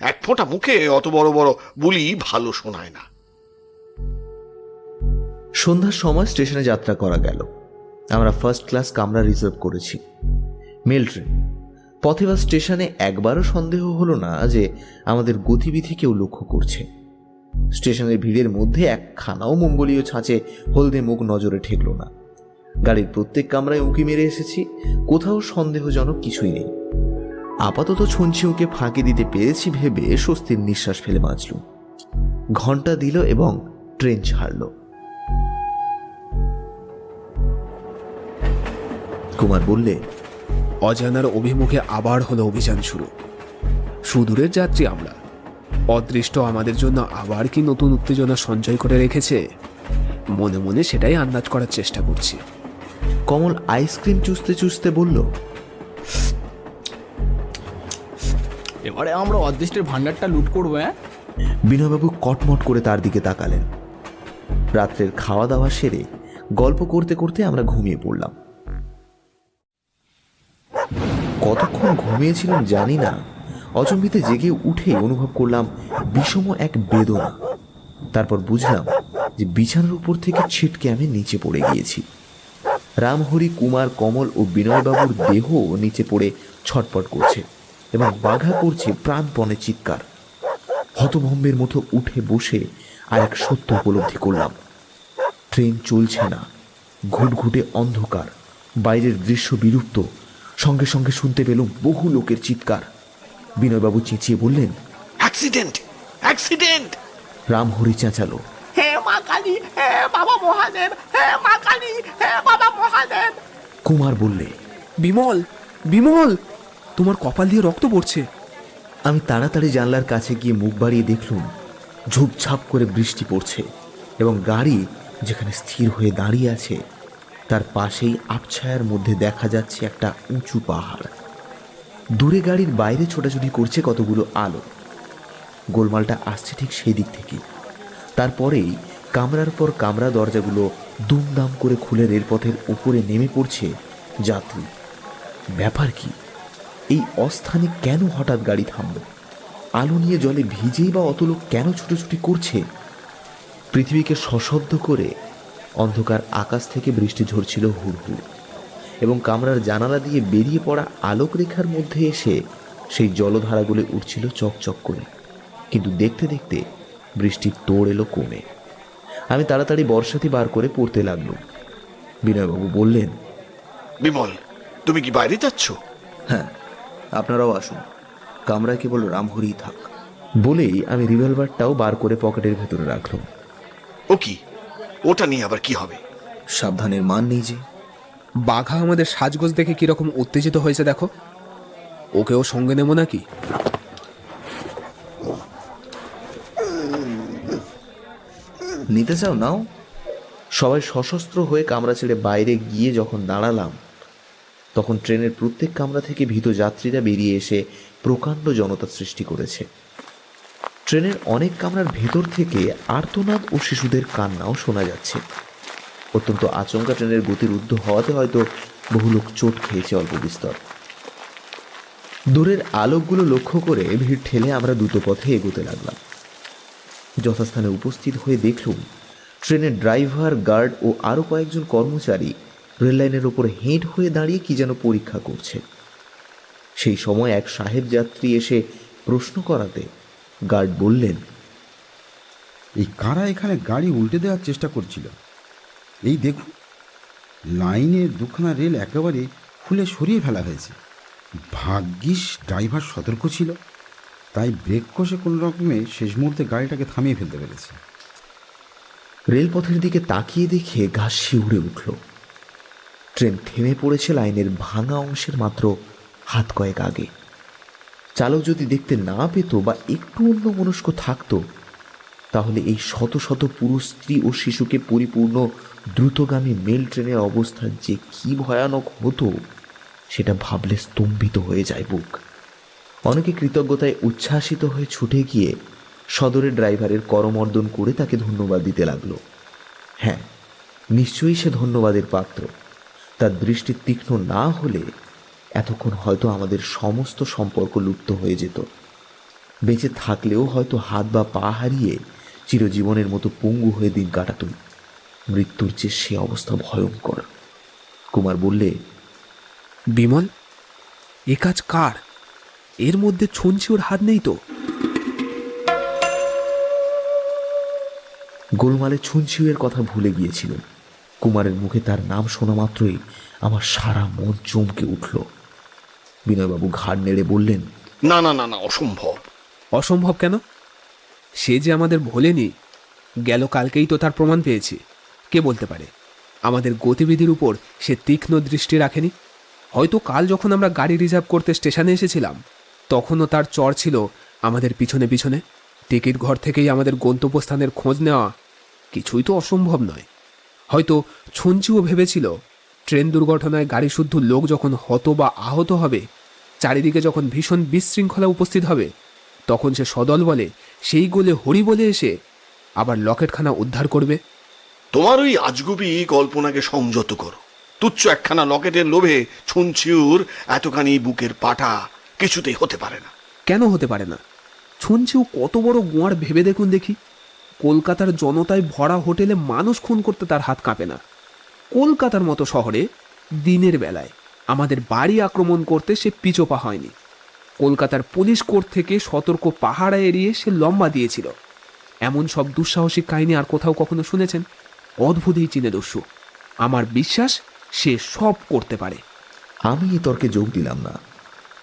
এক ফোঁটা মুখে অত বড় বড় বুলি ভালো শোনায় না। সন্ধ্যার সময় স্টেশনে যাত্রা করা গেল। আমরা ফার্স্ট ক্লাস কামরা রিজার্ভ করেছি, মেল ট্রেন। পথে বা স্টেশনে একবারও সন্দেহ হলো না যে আমাদের গতিবিধি কেউ লক্ষ্য করছে। স্টেশনের ভিড়ের মধ্যে একখানাও মঙ্গলীয় ছাঁচে হলদে মুখ নজরে ঠেকল না। গাড়ির প্রত্যেক কামরায় উঁকি মেরে এসেছি, কোথাও সন্দেহজনক কিছুই নেই। আপাতত ছুঞ্চিউকে ফাঁকি দিতে পেরেছি ভেবে স্বস্তির নিঃশ্বাস ফেলে বাঁচলুম। ঘন্টা দিল এবং ট্রেন ছাড়ল। কুমার বললে, অজানার অভিমুখে আবার হলো অভিযান শুরু। সুদূরের যাত্রী আমরা, অদৃষ্ট আমাদের জন্য আবার কি নতুন উত্তেজনা সঞ্চয় করে রেখেছে? মনে মনে সেটাই আন্দাজ করার চেষ্টা করছি। কমল আইসক্রিম চুষতে চুষতে বলল, এবারে আমরা অদৃষ্টের ভান্ডারটা লুট করবো। হ্যাঁ, বিনয়বাবু কটমট করে তার দিকে তাকালেন। রাত্রের খাওয়া দাওয়া সেরে গল্প করতে করতে আমরা ঘুমিয়ে পড়লাম। কতক্ষণ ঘুমিয়েছিলাম জানি না, অচম্বিতে জেগে উঠে অনুভব করলাম বিষম এক বেদনা। তারপর বুঝলাম যে বিছানার উপর থেকে ছিটকে আমি নিচে পড়ে গিয়েছি। রামহরি, কুমার, কমল ও বিনয়বাবুর দেহ নিচে পড়ে ছটপট করছে এবং বাঘা করছে প্রাণপণে চিৎকার। হতভম্বের মতো উঠে বসে আর এক সত্য উপলব্ধি করলাম, ট্রেন চলছে না। ঘুটঘুটে অন্ধকার, বাইরের দৃশ্য বিলুপ্ত। সঙ্গে সঙ্গে শুনতে পেলাম বহু লোকের চিৎকার। বিনয়বাবু চেঁচিয়ে বললেন, অ্যাক্সিডেন্ট, অ্যাক্সিডেন্ট! রামহরি চেঁচালো, হে মা কালী, হে বাবা মহাদেব, হে মা কালী, হে বাবা মহাদেব। কুমার বললে, বিমল, বিমল, তোমার কপাল দিয়ে রক্ত পড়ছে। আমি তাড়াতাড়ি জানলার কাছে গিয়ে মুখ বাড়িয়ে দেখলুম ঝুপঝাপ করে বৃষ্টি পড়ছে এবং গাড়ি যেখানে স্থির হয়ে দাঁড়িয়ে আছে তার পাশেই আবছায়ার মধ্যে দেখা যাচ্ছে একটা উঁচু পাহাড়। দূরে গাড়ির বাইরে ছোটাছুটি করছে কতগুলো আলো। গোলমালটা আসছে ঠিক সেই দিক থেকে। তারপরেই কামরার পর কামরা দরজাগুলো দুমদাম করে খুলে রেলপথের উপরে নেমে পড়ছে যাত্রী। ব্যাপার কি? এই অস্থানে কেন হঠাৎ গাড়ি থামল? আলো নিয়ে জলে ভিজেই বা অত লোক কেন ছুটোছুটি করছে? পৃথিবীকে সশব্দ করে অন্ধকার আকাশ থেকে বৃষ্টি ঝরছিল হুড়হুড় এবং কামরার জানালা দিয়ে বেরিয়ে পড়া আলোক রেখার মধ্যে এসে সেই জলধারাগুলো উঠছিল চকচক করে। কিন্তু দেখতে দেখতে বৃষ্টির তোড় এলো কমে। আমি তাড়াতাড়ি বর্ষাতি বার করে পড়তে লাগলো। বিনয়বাবু বললেন, বিমল, তুমি কি বাইরে যাচ্ছ? হ্যাঁ, আপনারাও আসুন, কামরায় কেবল রামহরিই থাক। বলেই আমি রিভলভারটাও বার করে পকেটের ভেতরে রাখলাম। ও কি, ওটা নিয়ে আবার কি হবে? সাবধানের মান নেই যে। বাঘা আমাদের সাজগোজ দেখে কিরকম উত্তেজিত হয়েছে দেখো। ওকেও সঙ্গে নেব নাকি? নিতে চাও নাও। সবাই সশস্ত্র হয়ে কামরা ছেড়ে বাইরে গিয়ে যখন দাঁড়ালাম তখন ট্রেনের প্রত্যেক কামরা থেকে ভীত যাত্রীরা বেরিয়ে এসে প্রকাণ্ড জনতা সৃষ্টি করেছে। ট্রেনের অনেক কামরার ভেতর থেকে আর্তনাদ ও শিশুদের কান্নাও শোনা যাচ্ছে। অত্যন্ত আচমকা ট্রেনের গতির ঊর্ধ্ব হওয়াতে হয়তো বহু লোক চোট খেয়েছে অল্প বিস্তর। দূরের আলোকগুলো লক্ষ্য করে ভিড় ঠেলে আমরা দ্রুত পথে এগোতে লাগলাম। যথাস্থানে উপস্থিত হয়ে দেখলুম ট্রেনের ড্রাইভার, গার্ড ও আরও কয়েকজন কর্মচারী রেললাইনের ওপর হেঁট হয়ে দাঁড়িয়ে কি যেন পরীক্ষা করছে। সেই সময় এক সাহেব যাত্রী এসে প্রশ্ন করাতে গার্ড বললেন, এই কারা এখানে গাড়ি উল্টে দেওয়ার চেষ্টা করছিল? এই দেখুন, লাইনের দুখানা রেল একেবারে খুলে সরিয়ে ফেলা হয়েছে। ভাগ্যিস ড্রাইভার সতর্ক ছিল, তাই ব্রেক কষে কোনো রকমে শেষ মুহূর্তে গাড়িটাকে থামিয়ে ফেলতে পেরেছে। রেলপথের দিকে তাকিয়ে দেখে গা শিউরে উঠল। ট্রেন থেমে পড়েছে লাইনের ভাঙা অংশের মাত্র হাত কয়েক আগে। চালক যদি দেখতে না পেত বা একটু অন্যমনস্ক থাকতো, তাহলে এই শত শত পুরুষ, স্ত্রী ও শিশুকে পরিপূর্ণ দ্রুতগামী মেল ট্রেনের অবস্থা যে কি ভয়ানক হতো সেটা ভাবলে স্তম্ভিত হয়ে যায় বুক। অনেকে কৃতজ্ঞতায় উচ্ছ্বাসিত হয়ে ছুটে গিয়ে সদরের ড্রাইভারের করমর্দন করে তাকে ধন্যবাদ দিতে লাগলো। হ্যাঁ, নিশ্চয়ই সে ধন্যবাদের পাত্র। তার দৃষ্টি তীক্ষ্ণ না হলে এতক্ষণ হয়তো আমাদের সমস্ত সম্পর্ক লুপ্ত হয়ে যেত। বেঁচে থাকলেও হয়তো হাত বা পা হারিয়ে চিরজীবনের মতো পঙ্গু হয়ে দিন কাটাতুম। মৃত্যুর চেয়ে সে অবস্থা ভয়ঙ্কর। কুমার বললে, বিমল, এ কাজ কার? এর মধ্যে ছুঞ্চিওর হাত নেই তো? গোলমালে ছুঞ্চিউয়ের কথা ভুলে গিয়েছিলেন। কুমারের মুখে তার নাম শোনা মাত্রই আমার সারা মন চমকে উঠল। বিনয়বাবু ঘাড় নেড়ে বললেন, না না না না, অসম্ভব। অসম্ভব কেন? সে যে আমাদের ভোলেনি, গেল কালকেই তো তার প্রমাণ পেয়েছি। কে বলতে পারে আমাদের গতিবিধির উপর সে তীক্ষ্ণ দৃষ্টি রাখেনি? হয়তো কাল যখন আমরা গাড়ি রিজার্ভ করতে স্টেশনে এসেছিলাম, তখনও তার চর ছিল আমাদের পিছনে পিছনে। টিকিট ঘর থেকেই আমাদের গন্তব্যস্থানের খোঁজ নেওয়া কিছুই তো অসম্ভব নয়। হয়তো ছুঞ্চিও ভেবেছিল ট্রেন দুর্ঘটনায় গাড়ি শুদ্ধ লোক যখন হত বা আহত হবে, চারিদিকে যখন ভীষণ বিশৃঙ্খলা উপস্থিত হবে, তখন সে সদল বলে সেই গোলে হরি বলে এসে আবার লকেটখানা উদ্ধার করবে। তোমার ওই আজগুবি কল্পনাকে সংযত করো। তুচ্ছ একখানা লকেটের লোভে ছুঞ্চিউর এতখানি বুকের পাটা কিছুতেই হতে পারে না। কেন হতে পারে না? ছুঞ্চিও কত বড় গোয়ার ভেবে দেখুন দেখি। কলকাতার জনতায় ভরা হোটেলে মানুষ খুন করতে তার হাত কাঁপে না। কলকাতার মতো শহরে দিনের বেলায় আমাদের বাড়ি আক্রমণ করতে সে পিছোপা হয়নি। কলকাতার পুলিশ কোর্ট থেকে সতর্ক পাহারা এড়িয়ে সে লম্বা দিয়েছিল। এমন সব দুঃসাহসিক কাহিনী আর কোথাও কখনো শুনেছেন? অদ্ভুত এই চীনে দস্যু। আমার বিশ্বাস সে সব করতে পারে। আমি এই তর্কে যোগ দিলাম না।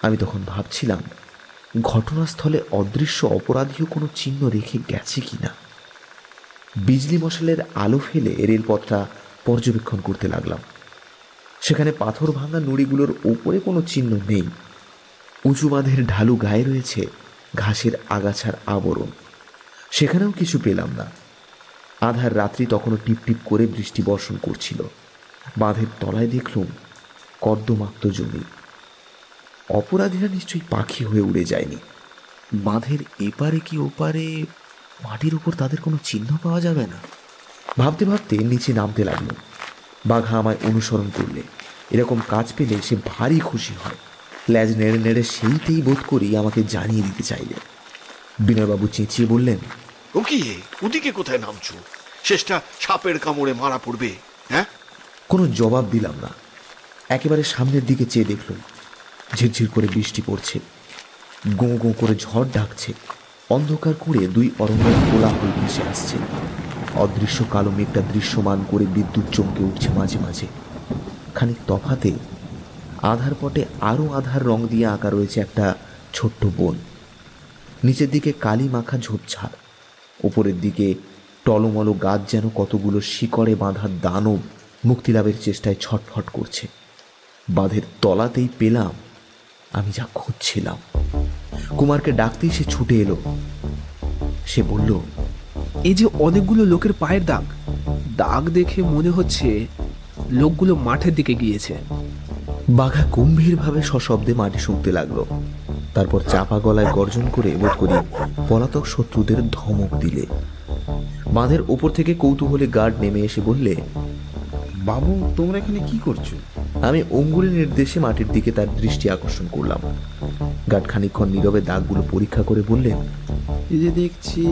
আমি তখন ভাবছিলাম ঘটনাস্থলে অদৃশ্য অপরাধীও কোনো চিহ্ন রেখে গেছে কিনা। বিজলি মশালের আলো ফেলে রেলপথটা পর্যবেক্ষণ করতে লাগলাম। সেখানে পাথর ভাঙা নুড়িগুলোর ওপরে কোনো চিহ্ন নেই। উঁচু বাঁধের ঢালু গায়ে রয়েছে ঘাসের আগাছার আবরণ, সেখানেও কিছু পেলাম না। আধার রাত্রি তখনও টিপ টিপ করে বৃষ্টি বর্ষণ করছিল। বাঁধের তলায় দেখলুম কর্দমাক্ত জমি। অপরাধীরা নিশ্চয়ই পাখি হয়ে উড়ে যায়নি। বাঁধের এপারে কি ওপারে মাটির উপর তাদের কোনো চিহ্ন পাওয়া যাবে না? ভাবতে ভাবতে নিচে নামতে লাগলো। বাঘা আমায় অনুসরণ করলে, এরকম কাজ পেলে সে ভারী খুশি হয়। ল্যাজ নেড়ে নেড়ে সেইতেই বোধ করি আমাকে জানিয়ে দিতে চাইলে। বিনয়বাবু চেঁচিয়ে বললেন, ও কি, ওদিকে কোথায় নামছো? শেষটা সাপের কামড়ে মারা পড়বে। হ্যাঁ? কোনো জবাব দিলাম না। একেবারে সামনের দিকে চেয়ে দেখলুম ঝিরঝির করে বৃষ্টি পড়ছে, গোঁ গোঁ করে ঝড় ডাকছে। অন্ধকার করে দুই অরণ্যের কোলাহল ভেসে আসছে। অদৃশ্য কালো মেঘটা দৃশ্যমান করে বিদ্যুৎ চমকে উঠছে মাঝে মাঝে। খানিক তফাতে আধার পটে আরও আধার রং দিয়ে আঁকা রয়েছে একটা ছোট্ট বন। নিচের দিকে কালি মাখা ঝোপঝাড়, ওপরের দিকে টলমল গাছ যেন কতগুলো শিকড়ে বাঁধা দানব মুক্তিলাভের চেষ্টায় ছটফট করছে। বাঁধের তলাতেই পেলাম আমি যা খুঁজছিলাম। কুমারকে ডাকতেই সে ছুটে এলো। সে বলল, এই যে অনেকগুলো লোকের পায়ের দাগ, দাগ দেখে মনে হচ্ছে লোকগুলো মাঠের দিকে গিয়েছে। বাঘা গম্ভীরভাবে সশব্দে মাটি শুঁকতে লাগলো। তারপর চাপা গলায় গর্জন করে বোধ করি পলাতক শত্রুদের ধমক দিলে। বাঁধের ওপর থেকে কৌতূহলে গার্ড নেমে এসে বললে, বাবু, তোমরা এখানে কি করছো? আমি অঙ্গুলি নির্দেশে মাটির দিকে তার দৃষ্টি আকর্ষণ করলাম। গার্ড খানিকক্ষণ নীরবে দাগগুলো পরীক্ষা করে বললেন, এই যে দেখছি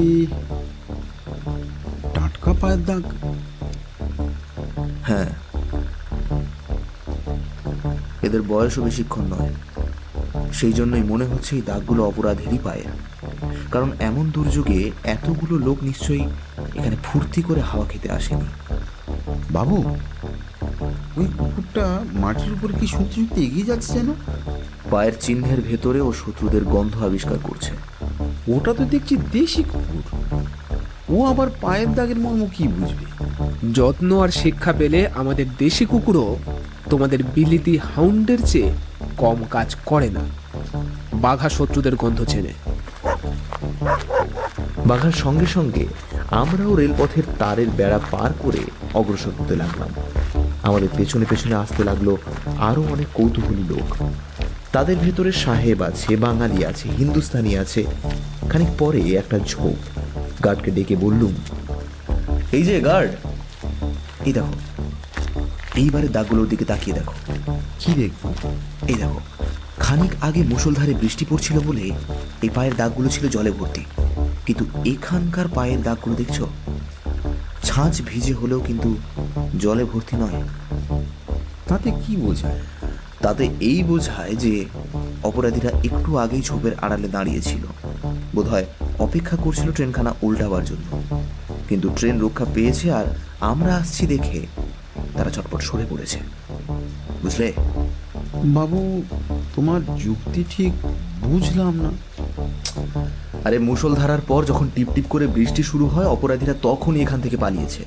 টাটকা পায়ের দাগ। হ্যাঁ, এদের বয়সও বেশিক্ষণ নয়, সেই জন্যই মনে হচ্ছে এই দাগগুলো অপরাধেরই পায়ের। কারণ এমন দুর্যোগে এতগুলো লোক নিশ্চয়ই এখানে ফুর্তি করে হাওয়া খেতে আসেনি। বাবু, ওই কুকুরটা মাটির উপর কি শুনতে শুনতে এগিয়ে যাচ্ছে যেন। পায়ের চিহ্নের ভেতরে ও শত্রুদের গন্ধ আবিষ্কার করছে। ওটা তো দেখছি দেশি কুকুর, ও আবার পায়ের দাগের মর্ম কি বুঝবে। যত্ন আর শিক্ষা পেলে আমাদের দেশি কুকুরও তোমাদের বিলিতি হাউন্ডের চেয়ে কম কাজ করে না। বাঘা শত্রুদের গন্ধ চেনে। বাঘার সঙ্গে সঙ্গে আমরাও রেলপথের তারের বেড়া পার করে অগ্রসর হতে লাগলাম। আমাদের পেছনে পেছনে আসতে লাগলো আরো অনেক কৌতূহলী লোক। তাদের ভেতরে সাহেব আছে, বাঙালি আছে, হিন্দুস্তানি আছে। খানিক পরে একটা ঝোঁক। গার্ডকে ডেকে বললুম, এই যে গার্ড, এই দেখো, এইবারে দাগগুলোর দিকে তাকিয়ে দেখো। কি দেখবো? এই দেখো, খানিক আগে মুষলধারে বৃষ্টি পড়ছিল বলে এই পায়ের দাগগুলো ছিল জলে ভর্তি, কিন্তু এখানকার পায়ের দাগগুলো দেখছো, ছাঁচ ভিজে হলেও কিন্তু জলে ভর্তি নয়। তাতে কি বোঝায়? তাতে এই বোঝায় যে অপরাধীরা একটু আগেই ঝোপের আড়ালে দাঁড়িয়েছিল, বোধহয় অপেক্ষা করছিল ট্রেনখানা উল্টাবার জন্য। কিন্তু ট্রেন রক্ষা পেয়েছে আর আমরা আসছি দেখে তারা চটপট সরে পড়েছে, বুঝলে? বাবু, তোমার যুক্তি ঠিক বুঝলাম না। আরে মুষলধারার পর যখন টিপটিপ করে বৃষ্টি শুরু হয়, অপরাধীরা তখনই এখান থেকে পালিয়েছে।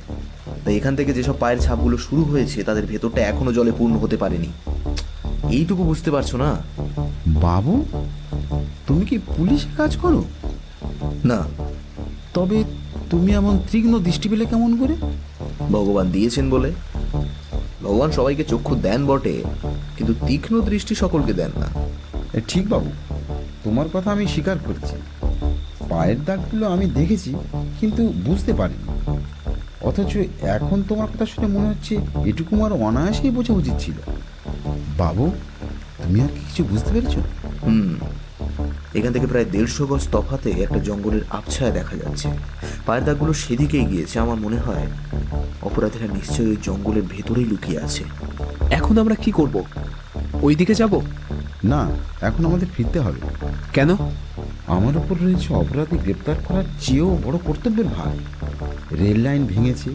তাই এখান থেকে যেসব পায়ের ছাপগুলো শুরু হয়েছে তাদের ভেতরটা এখনো জলে পূর্ণ হতে পারেনি। এইটুকু বুঝতে পারছো না? বাবু, তুমি কি পুলিশে কাজ করো? না। তবে তুমি এমন তীক্ষ্ণ দৃষ্টি পেলে কেমন করে? ভগবান দিয়েছেন বলে। ভগবান সবাইকে চক্ষু দেন বটে, কিন্তু তীক্ষ্ণ দৃষ্টি সকলকে দেন না। ঠিক বাবু, তোমার কথা আমি স্বীকার করছি। পায়ের দাগগুলো আমি দেখেছি কিন্তু বুঝতে পারিনি। অথচ এখন তোমার কথা শুনে মনে হচ্ছে এটুকু আমার অনায়াসেই বোঝা উচিত ছিল। বাবু, তুমি আর কি কিছু বুঝতে পেরেছো? এখান থেকে প্রায় 150 গজ তফাতে একটা জঙ্গলের আবছায়া দেখা যাচ্ছে। পায়ের দাগগুলো সেদিকেই গিয়েছে। আমার মনে হয় অপরাধীরা নিশ্চয়ই ওই জঙ্গলের ভেতরেই লুকিয়ে আছে। এখন আমরা কি করব? ওই দিকে যাব? না, এখন আমাদের ফিরতে হবে। কেন? আমার উপর রয়েছে অপরাধী গ্রেপ্তার করার চেয়েও বড় কর্তব্যের ভার। রেল লাইন ভেঙেছে,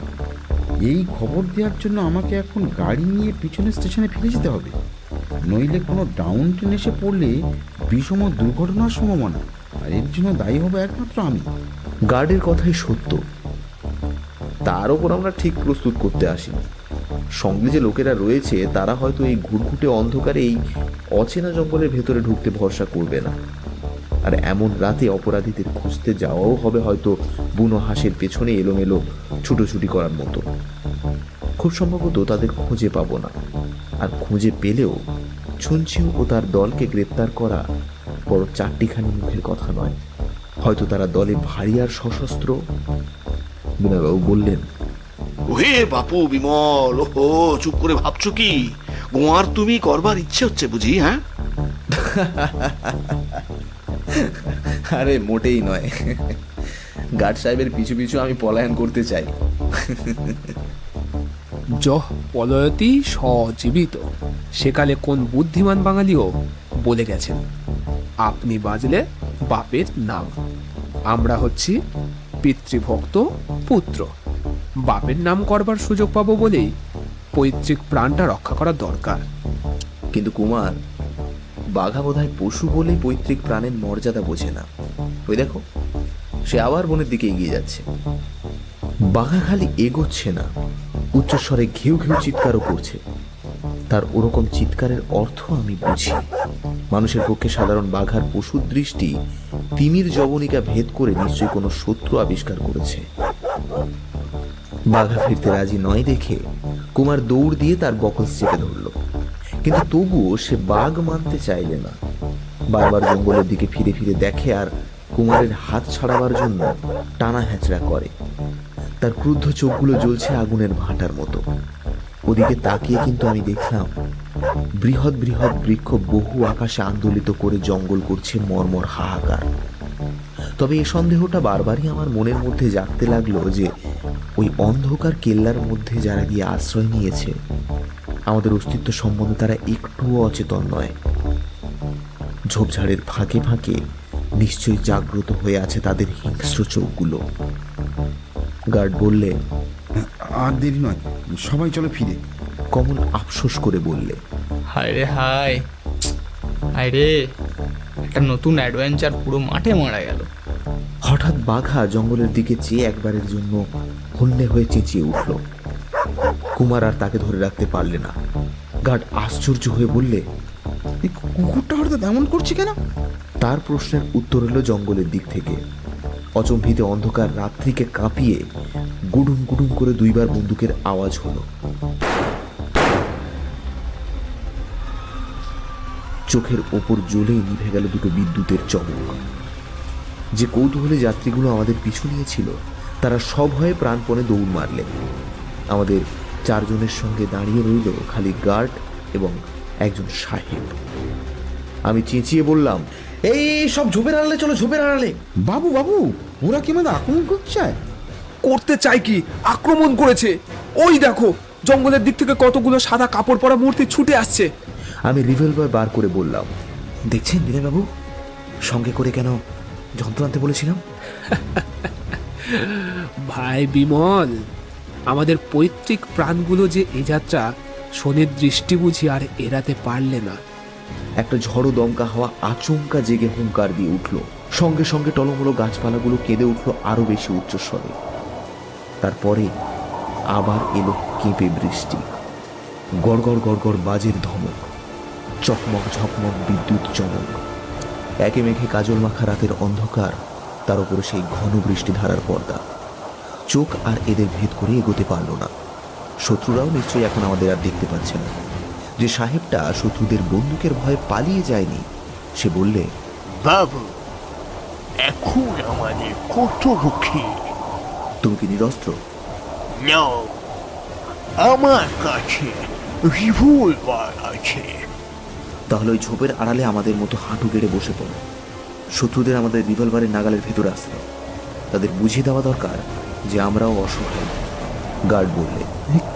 এই খবর দেওয়ার জন্য আমাকে এখন গাড়ি নিয়ে পিছনের স্টেশনে ফিরে যেতে হবে। নইলে কোনো ডাউন ট্রেন এসে পড়লে বিষম দুর্ঘটনার সম্ভাবনা, আর এর জন্য দায়ী হবে একমাত্র আমি। গার্ডের কথাই সত্য। তার ওপর আমরা ঠিক প্রস্তুত করতে আসিনি। সঙ্গে যে লোকেরা রয়েছে তারা হয়তো এই ঘুটঘুটে অন্ধকারে এই অচেনা জঙ্গলের ভেতরে ঢুকতে ভরসা করবে না। আর এমন রাতে অপরাধীদের খুঁজতে যাওয়াও হবে হয়তো বুনো হাঁসের পেছনে এলোমেলো ছুটোছুটি করার মতো। খুব সম্ভবত তাদের খুঁজে পাবো না, আর খুঁজে পেলেও ছুঞ্চিউ ও তার দলকে গ্রেপ্তার করা বড় চারটিখানি মুখের কথা নয়। হয়তো তারা দলে ভারী আর সশস্ত্র। বিনয়বাবু বললেন, ওহে বাপু বিমল, ওহো, চুপ করে ভাবছো কি? গোয়ার তুমি করবার ইচ্ছে হচ্ছে বুঝি? হ্যাঁ, আরে মোটেই নয়। গার্ড সাহেবের পিছু পিছু আমি পলায়ন করতে চাই। জহ পলয়তি সজীবিত, সেকালে কোন বুদ্ধিমান বাঙালিও বলে গেছেন, আপনি বাজলে বাপের নাম। আমরা হচ্ছি পিতৃভক্ত পুত্র। বাপের নাম করবার সুযোগ পাবো বলেই পৈতৃক প্রাণটা রক্ষা করা দরকার। কিন্তু কুমার, বাঘা বোধহয় পশু বলে পৈতৃক প্রাণের মর্যাদা বোঝে না। ওই দেখো, সে আবার বনের দিকে এগিয়ে যাচ্ছে। বাঘা খালি এগোচ্ছে না, উচ্চস্বরে ঘেউ ঘেউ চিৎকারও করছে। তার ওরকম চিৎকারের অর্থ আমি বুঝি। মানুষের পক্ষে সাধারণ বাঘার পশুর দৃষ্টি তিমির জবনিকা ভেদ করে নিশ্চয়ই কোনো শত্রু আবিষ্কার করেছে। বাঘা ফিরতে রাজি নয় দেখে কুমার দৌড় দিয়ে তার বকলস চেপে ধরল, কিন্তু তবুও সে বাঘ মানতে চাইলে না। বারবার জঙ্গলের দিকে ফিরে ফিরে দেখে আর কুমারের হাত ছাড়াবার জন্য টানা হ্যাঁচড়া করে। তার ক্রুদ্ধ চোখগুলো জ্বলছে আগুনের ভাঁটার মতো। ওদিকে তাকিয়ে কিন্তু আমি দেখলাম বৃহৎ বৃহৎ বৃক্ষ বহু আকাশে আন্দোলিত করে জঙ্গল করছে মর্মর হাহাকার। তবে এই সন্দেহটা বারবারই আমার মনের মধ্যে জাগতে লাগলো যে ওই অন্ধকার কেল্লার মধ্যে যারা গিয়ে আশ্রয় নিয়েছে, আমাদের অস্তিত্ব সম্বন্ধে তারা একটুও অচেতন নয়। ঝোপঝাড়ের ফাঁকে ফাঁকে নিশ্চয়ই জাগ্রত হয়ে আছে তাদের হিংস্র চোখগুলো। গার্ড বললে, আর দেরি নয়, সবাই চলো ফিরে। কমল আফসোস করে বললে, হায় রে হায়, হায় রে, একটা নতুন অ্যাডভেঞ্চার পুরো মাঠে মারা গেল। হঠাৎ বাঘা জঙ্গলের দিকে চেয়ে একবারের জন্য হন্যে হয়ে চেঁচিয়ে উঠল। কুমার আর তাকে ধরে রাখতে পারলে না। গার্ড আশ্চর্য হয়ে বললে, এই কুকুরটা হঠাৎ এমন করছে কেন? তার প্রশ্নের উত্তর এলো জঙ্গলের দিক থেকে। অচম্ভিতে অন্ধকার রাত্রিকে কাঁপিয়ে গুডুম গুডুম করে দুইবার বন্দুকের আওয়াজ হলো। চোখের ওপর জ্বলেই নিভে গেল দুটো বিদ্যুতের চমক। যে কৌতূহলী যাত্রীগুলো আমাদের পিছু নিয়েছিল, তারা সব হয়ে প্রাণপণে দৌড় মারলে। আমাদের চারজনের সঙ্গে দাঁড়িয়ে রইল খালি গার্ড এবং একজন সাহেব। আমি চেঁচিয়ে বললাম, এই সব ঝোপের আড়ালে চলো, ঝোপের আড়ালে। বাবু বাবু, ওরা কি আমাদের আক্রমণ করতে চায়? করতে চাই কি, আক্রমণ করেছে। ওই দেখো, জঙ্গলের দিক থেকে কতগুলো সাদা কাপড় পরা মূর্তি ছুটে আসছে। আমি রিভলভার বার করে বললাম, দেখছেন বিনয়বাবু, সঙ্গে করে কেন যন্ত্র আনতে বলেছিলাম? ভাই বিমল, আমাদের পৈতৃক প্রাণগুলো যে এ যাত্রা শনির দৃষ্টি বুঝি আর এড়াতে পারলে না। একটা ঝড়ো দমকা হাওয়া আচমকা জেগে হুঙ্কার দিয়ে উঠল। সঙ্গে সঙ্গে টলমলো গাছপালাগুলো কেঁদে উঠল আরো বেশি উচ্চস্বরে। তারপরে আবার এলো কেঁপে বৃষ্টি। গড়গড় গড়গড় বাজের ধমক, চকমক ঝকমক বিদ্যুৎ চমক। একে মেঘে কাজল মাখা রাতের অন্ধকার, তার উপরে সেই ঘন বৃষ্টি ধারার পর্দা। চোখ আর এদের ভেদ করে এগোতে পারল না। শত্রুরাও নিশ্চয়ই এখন আমাদের আর দেখতে পাচ্ছে না। যে সাহেবটা শত্রুদের বন্দুকের ভয়ে পালিয়ে যায়নি, সে বললে, বাবু, এখন আমাদের কত রক্ষী? তুমি কি নিরস্ত্র? না, আমার কাছে রিভলভার আছে। তাহলে ওই ঝোপের আড়ালে আমাদের মতো হাঁটু গেড়ে বসে পড়ো। শত্রুদের আমাদের রিভলভারের নাগালের ভেতরে আসতে হবে। তাদের বুঝিয়ে দেওয়া দরকার যে আমরাও অসহায়। গার্ড বললে,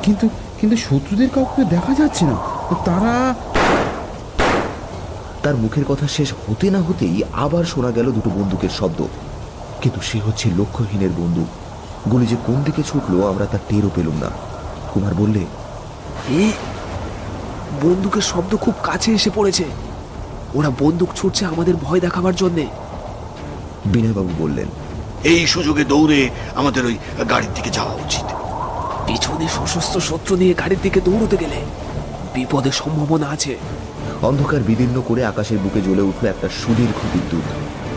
কিন্তু কিন্তু শত্রুদের কাউকে দেখা যাচ্ছে না। তারা... তার মুখের কথা শেষ হতে না হতেই আবার শোনা গেল দুটো বন্দুকের শব্দ। কিন্তু সে হচ্ছে লক্ষ্যহীনের বন্দুক। গুলি যে কোন দিকে ছুটলো আমরা তার টেরও পেলুম না। কুমার বললে, বন্দুকের শব্দ খুব কাছে এসে পড়েছে। ওরা বন্দুক ছুটছে আমাদের ভয় দেখাবার জন্যে। বিনয়বাবু বললেন, এই সুযোগে দৌড়ে আমাদের ওই গাড়ির দিকে যাওয়া উচিত। পিছনে সশস্ত্র শত্রু নিয়ে গাড়ির দিকে দৌড়তে গেলে বিপদের সম্ভাবনা আছে। অন্ধকার বিদীর্ণ করে আকাশের বুকে জ্বলে উঠল একটা সুদীর্ঘ বিদ্যুৎ,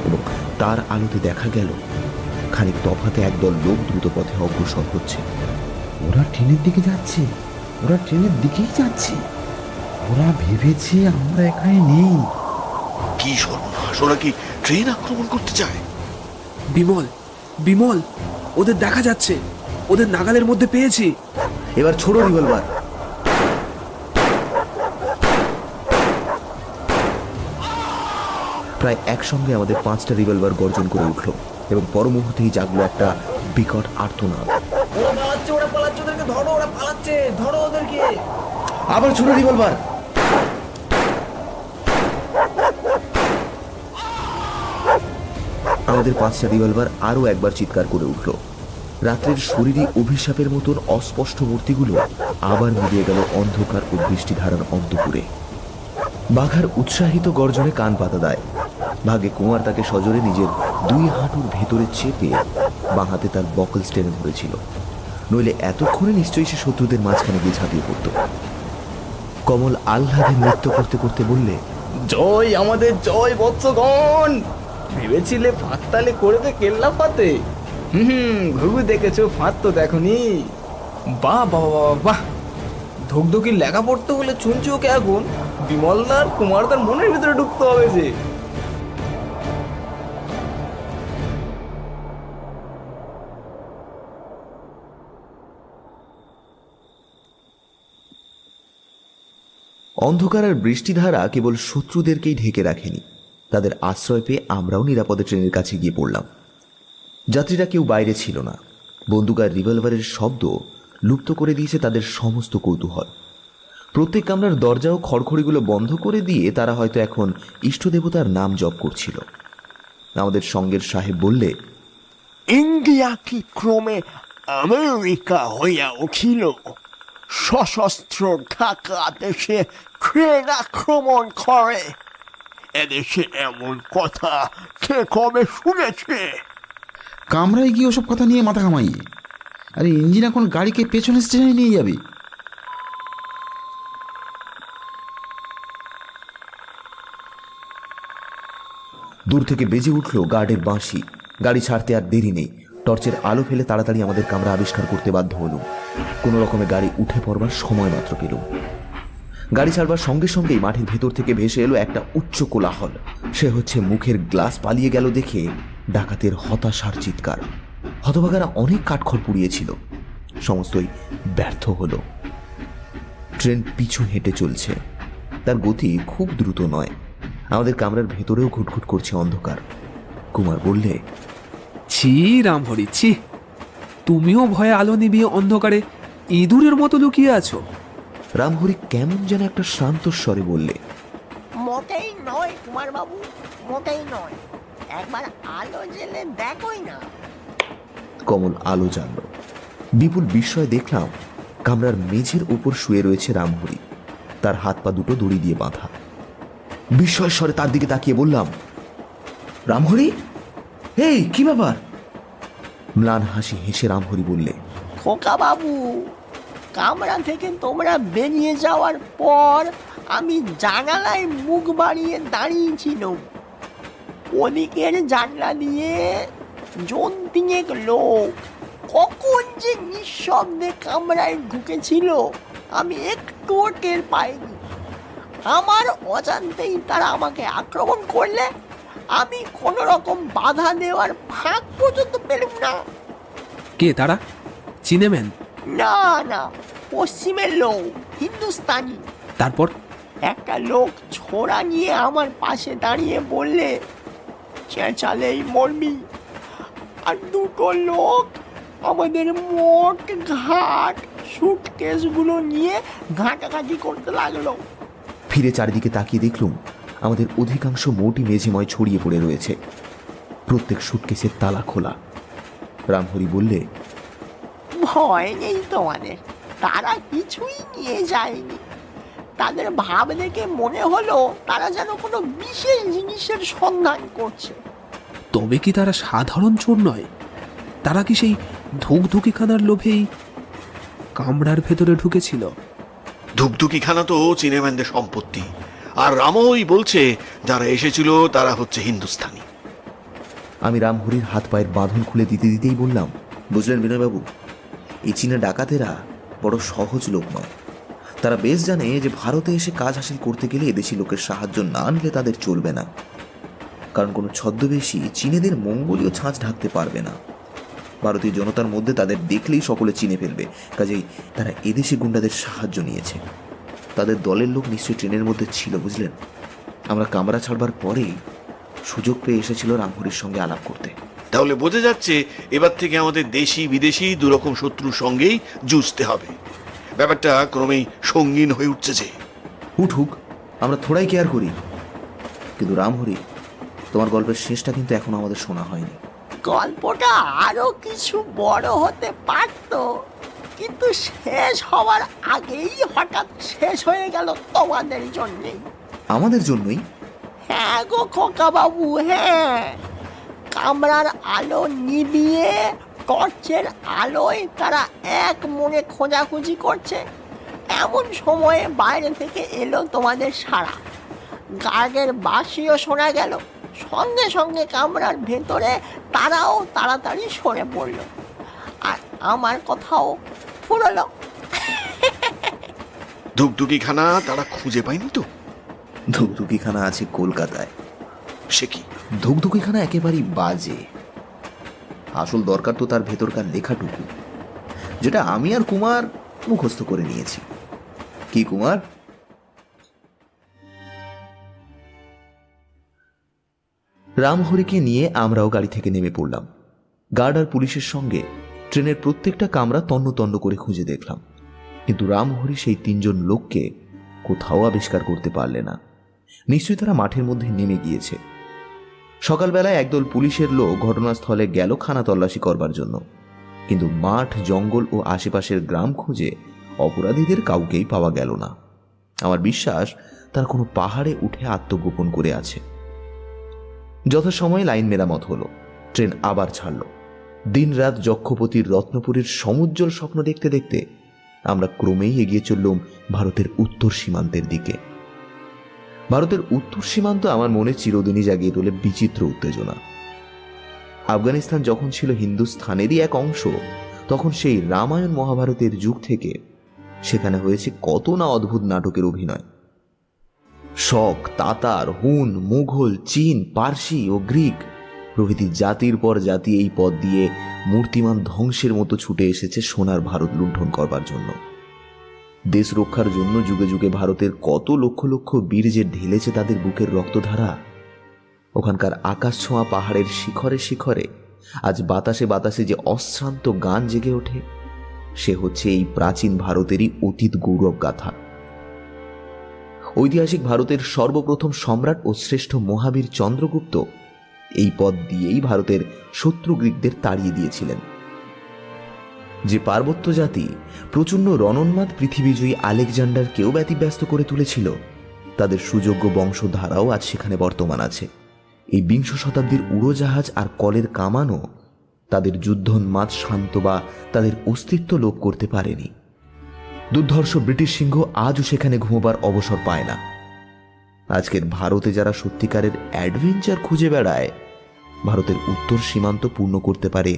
এবং তার আলোতে দেখা গেল খানিক তফাতে একদল লোক দ্রুত পথে অগ্রসর হচ্ছে। ওরা ট্রেনের দিকে যাচ্ছে, ওরা ট্রেনের দিকেই যাচ্ছে। ওরা ভেবেছে আমরা এখানে নেই। কি সর্বনাশ! ওরা কি ট্রেন আক্রমণ করতে চায়? বিমল, বিমল, ওদের দেখা যাচ্ছে। ওদের নাগালের মধ্যে পেয়েছি। এবার ছোড়ো রিভলভার। প্রায় একসঙ্গে আমাদের 5টা রিভলভার গর্জন করে উঠল, এবং পর মুহূর্তেই জাগলো একটা বিকট আর্তনাদ। আবার ছোট রিভলভার। আমাদের 5টা রিভলভার আরো একবার চিৎকার করে উঠল। রাত্রের শরীরী অভিশাপের মতন অস্পষ্ট মূর্তিগুলো আবার মিলিয়ে গেল অন্ধকার ও বৃষ্টিধারার অন্তপুরে। বাঘার উৎসাহিত গর্জনে কান পাতা দেয়। ভাগে কুমার তাকে সজোরে নিজের 2 হাঁটুর ভেতরে চেপে বাঁ হাতে তার বকলস টেনে ধরেছিল, নইলে এতক্ষণে নিশ্চয়ই সে শত্রুদের মাঝখানে গিয়ে ঝাঁপিয়ে পড়ত। কমল আহ্লাদে নৃত্য করতে করতে বললে, জয় আমাদের জয় বৎসগণ! ভেবেছিলে ফাঁক তালে করবে কেল্লা ফাতে? ঘুঘু দেখেছো, ফাঁদ তো দেখনি। বাহ বাহ বাহ বাহ! ধুকধুকি লেখা পড়তে হলে চুনছি ওকে এখন বিমলদার কুমারদার মনের ভিতরে ঢুকতে হবে যে। অন্ধকার আর বৃষ্টিধারা কেবল শত্রুদেরকেই ঢেকে রাখেনি, তাদের আশ্রয় পেয়ে আমরাও নিরাপদে ট্রেনের কাছে গিয়ে পড়লাম। যাত্রীরা কেউ বাইরে ছিল না। বন্দুক আর রিভলভারের শব্দ লুপ্ত করে দিয়েছে তাদের সমস্ত কৌতূহল। প্রত্যেক কামরার দরজা ও খড়খড়িগুলো বন্ধ করে দিয়ে তারা হয়তো এখন ইষ্টদেবতার নাম জপ করছিল। আমাদের সঙ্গের সাহেব বললে, ইন্ডিয়া কি ক্রমে আমেরিকা হইয়া উঠিল? সশস্ত্র ঢাকা দেশে ট্রেন আক্রমণ করে। এদেশে এমন কথা কে কবে শুনেছে? কামরায় গিয়ে ওসব কথা নিয়ে মাথা ঘামাইয়ে, আরে ইঞ্জিন এখন গাড়িকে পেছনের স্টেশনে নিয়ে যাবে। দূর থেকে বেজে উঠল গার্ডের বাঁশি। গাড়ি ছাড়তে আর দেরি নেই। টর্চের আলো ফেলে তাড়াতাড়ি আমাদের কামরা আবিষ্কার করতে বাধ্য হলুম। কোনো রকমে গাড়ি উঠে পড়বার সময় মাত্র পেলুম। গাড়ি ছাড়বার সঙ্গে সঙ্গেই মাঠের ভেতর থেকে ভেসে এলো একটা উচ্চ কোলাহল। সে হচ্ছে মুখের গ্লাস পালিয়ে গেল দেখে ডাকাতের হতাশার চিৎকার। হতভাগারা অনেক কাঠখড় পুড়িয়েছিল, সমস্তই ব্যর্থ হলো। ট্রেন পিছু হেঁটে চলছে, তার গতি খুব দ্রুত নয়। আমাদের কামরার ভেতরেও ঘুটঘুট করছে অন্ধকার। কুমার বললে, ছি রামহরি, ছি, তুমিও ভয়ে আলো নিবিয়ে অন্ধকারে ইঁদুরের মতো লুকিয়ে আছো। রামহরি কেমন যেন একটা শান্ত স্বরে বললে, মোটেই নয় কুমার বাবু, মোটেই নয়। একবার আলো জেলে দেখোই না। কমল আলো জ্বালল। বিপুল বিস্ময়ে দেখলাম কামরার মেঝের উপর শুয়ে রয়েছে রামহরি, তার হাত পা দুটো দড়ি দিয়ে বাঁধা। বিস্ময়ের স্বরে তার দিকে তাকিয়ে বললাম, রামহরি, এই কি ব্যাপার? ম্লান হাসি হেসে রামহরি বললে, খোকা বাবু, কামরা থেকে তোমরা বেরিয়ে যাওয়ার পর আমি জানালায় মুখ বাড়িয়ে দাঁড়িয়েছিলাম। ওদিকের জানলা দিয়ে জন্তিয়েক লোক কখন যে নিঃশব্দে কামরায় ঢুকেছিল আমি একটুও টের পাইনি। আমার অজান্তেই তারা আমাকে আক্রমণ করলে আমি কোনো রকম বাধা দেওয়ার ফাঁক পর্যন্ত পেলাম না। কে তারা? চিনেমেন? না না, পশ্চিমের লোক, হিন্দুস্তানি। তারপর? একটা লোক ছোড়া নিয়ে আমার পাশে দাঁড়িয়ে বললে, চেঁচালেই মরবি। আর দুটো লোক আমাদের মোট ঘাট সুটকেসগুলো নিয়ে ঘাটাঘাটি করতে লাগলো। ফিরে চারিদিকে তাকিয়ে দেখলুম আমাদের অধিকাংশ মোটি মেঝেময় ছড়িয়ে পড়ে রয়েছে, প্রত্যেক সুটকেসের তালা খোলা। রামহরি বললে, ভয় নেই তোমাদের, তারা কিছুই নিয়ে যায়নি। তাদের ভাব দেখে মনে হলো তারা যেন কোনো বিশেষ জিনিসের সন্ধান করছে। তবে কি তারা সাধারণ চোর নয়? তারা কি সেই ধুকধুকিখানার লোভেই কামরার ভেতরে ঢুকেছিল? ধুকধুকিখানা তো চিনেম্যানদের সম্পত্তি, আর রামই বলছে যারা এসেছিল তারা হচ্ছে হিন্দুস্তানি। আমি রামহরির হাত পায়ের বাঁধন খুলে দিতে দিতেই বললাম, বুঝলেন বিনয়বাবু, এই চীনা ডাকাতেরা বড় সহজ লোক নয়। তারা বেশ জানে যে ভারতে এসে কাজ হাসিল করতে গেলে এদেশি লোকের সাহায্য না নিলে তাদের চলবে না, কারণ কোনো ছদ্মবেশী চীনেদের মঙ্গোলীয় ছাঁচ ঢাকতে পারবে না। ভারতীয় জনতার মধ্যে তাদের দেখলেই সকলে চিনে ফেলবে, কাজেই তারা এদেশি গুন্ডাদের সাহায্য নিয়েছে। তাদের দলের লোক নিশ্চয়ই ট্রেনের মধ্যে ছিল, বুঝলেন। আমরা কামরা ছাড়বার পরেই সুযোগ পেয়ে এসেছিল রামহরির সঙ্গে আলাপ করতে। তাহলে বোঝা যাচ্ছে এবার থেকে আমাদের দেশি বিদেশি দুরকম শত্রুর সঙ্গেই যুঝতে হবে। ব্যাপারটা ক্রমেই সঙ্গীন হয়ে উঠছে। যে উঠুক, আমরা থোড়াই কেয়ার করি, কিন্তু রামহরি, তোমার গল্পের শেষটা কিন্তু এখনো আমাদের শোনা হয়নি। গল্পটা আরো কিছু বড় হতে পারত, কিন্তু শেষ হওয়ার আগেই হঠাৎ শেষ হয়ে গেল তোমাদের জন্যেই। আমাদের জন্যই? হ্যাঁ গো খোকা বাবু, হ্যাঁ। কামরার আলো নিভিয়ে টর্চের আলোয় তারা এক মনে খোঁজাখুঁজি করছে, এমন সময়ে বাইরে থেকে এলো তোমাদের সাড়া। গার্ডের বাঁশিও শোনা গেল। সঙ্গে সঙ্গে কামরার ভেতরে তারাও তাড়াতাড়ি সরে পড়ল, আর আমার কথাও ফুরলো। ধুকধুকিখানা তারা খুঁজে পায়নি তো? ধুকধুকিখানা আছে কলকাতায়। সে কি? ধুকধুকিখানা একেবারেই বাজে। আসল দরকার তো তার ভেতরকার লেখাটুকু, যেটা আমি আর কুমার মুখস্থ করে নিয়েছি। কি কুমার? রামহরিকে নিয়ে আমরাও গাড়ি থেকে নেমে পড়লাম। গার্ড আর পুলিশের সঙ্গে ট্রেনের প্রত্যেকটা কামরা তন্ন তন্ন করে খুঁজে দেখলাম, কিন্তু রামহরি সেই 3 জন লোককে কোথাও আবিষ্কার করতে পারলে না। নিশ্চয়ই তারা মাঠের মধ্যে নেমে গিয়েছে। সকালবেলায় একদল পুলিশের লোক ঘটনাস্থলে গেল খানা তল্লাশি করবার জন্য, কিন্তু মাঠ, জঙ্গল ও আশেপাশের গ্রাম খুঁজে অপরাধীদের কাউকেই পাওয়া গেল না। আমার বিশ্বাস তার কোনো পাহাড়ে উঠে আত্মগোপন করে আছে। যথাসময়ে লাইন মেরামত হলো, ট্রেন আবার ছাড়ল। দিনরাত যক্ষপতির রত্নপুরীর সমুজ্জ্বল স্বপ্ন দেখতে দেখতে আমরা ক্রমেই এগিয়ে চললাম ভারতের উত্তর সীমান্তের দিকে। ভারতের উত্তর সীমান্ত আমার মনে চিরদিনই জাগিয়ে তোলে বিচিত্র উত্তেজনা। আফগানিস্তান যখন ছিল হিন্দুস্থানেরই এক অংশ, তখন সেই রামায়ণ মহাভারতের যুগ থেকে সেখানে হয়েছে কত না অদ্ভুত নাটকের অভিনয়। শক, তাতার, হুন, মুঘল, চীন, পার্সি ও গ্রিক প্রভৃতি জাতির পর জাতি এই পথ দিয়ে মূর্তিমান ধ্বংসের মতো ছুটে এসেছে সোনার ভারত লুণ্ঠন করবার জন্য। দেশ রক্ষার জন্য যুগে যুগে ভারতের কত লক্ষ লক্ষ বীর যে ঢেলেছে তাদের বুকের রক্তধারা, ওখানকার আকাশ ছোঁয়া পাহাড়ের শিখরে শিখরে আজ বাতাসে বাতাসে যে অশ্রান্ত গান জেগে ওঠে, সে হচ্ছে এই প্রাচীন ভারতেরই অতীত গৌরব গাথা। ঐতিহাসিক ভারতের সর্বপ্রথম সম্রাট ও শ্রেষ্ঠ মহাবীর চন্দ্রগুপ্ত এই পথ দিয়েই ভারতের শত্রু গ্রিকদের তাড়িয়ে দিয়েছিলেন। যে পার্বত্য জাতি প্রচণ্ড রণোন্মাদ পৃথিবীজয়ী আলেকজান্ডারকেও ব্যতিব্যস্ত করে তুলেছিল, তাদের সুযোগ্য বংশধারাও আজ সেখানে বর্তমান আছে। এই 20 শতাব্দীর উড়োজাহাজ আর কলের কামানও তাদের যুদ্ধোন্মাদ শান্ত বা তাদের অস্তিত্ব লোপ করতে পারেনি। দুর্ধর্ষ ব্রিটিশ সিংহ আজও সেখানে ঘুমোবার অবসর পায় না। আজকের ভারতে যারা সত্যিকারের অ্যাডভেঞ্চার খুঁজে বেড়ায়, ভারতের উত্তর সীমান্ত পূর্ণ করতে পারে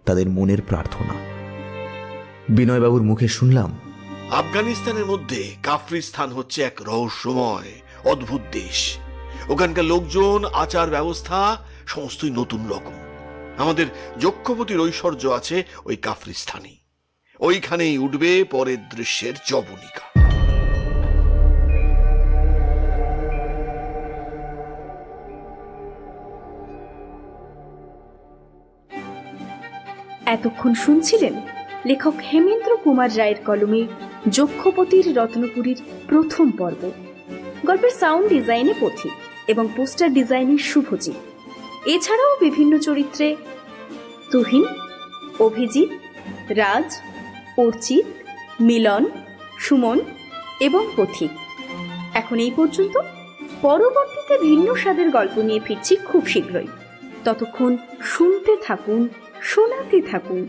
তাদের মনের প্রার্থনা। বিনয়বাবুর মুখে শুনলাম, আফগানিস্তানের মধ্যে কাফরিস্তান হচ্ছে এক রহস্যময় অদ্ভুত দেশ। ওখানকার লোকজন, আচার ব্যবস্থা সমস্তই নতুন রকম। আমাদের যক্ষপতির ঐশ্বর্য আছে ওই কাফরিস্তানে। ওইখানেই উঠবে পরের দৃশ্যের জবনিকা। এতক্ষণ শুনছিলেন লেখক হেমেন্দ্র কুমার রায়ের কলমে যক্ষপতির রত্নপুরীর প্রথম পর্ব। গল্পের সাউন্ড ডিজাইনে পথিক এবং পোস্টার ডিজাইনে শুভজিৎ। এছাড়াও বিভিন্ন চরিত্রে তুহিন, অভিজিৎ, রাজ, অর্চিত, মিলন, সুমন এবং পথিক। এখন এই পর্যন্ত। পরবর্তীতে ভিন্ন স্বাদের গল্প নিয়ে ফিরছি খুব শীঘ্রই। ততক্ষণ শুনতে থাকুন, শোনাতে থাকুন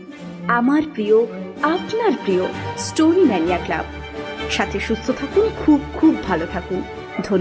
আমার প্রিয়, আপনার প্রিয় স্টোরি ম্যানিয়া ক্লাব। সাথে সুস্থ থাকুন, খুব খুব ভালো থাকুন। ধন্যবাদ।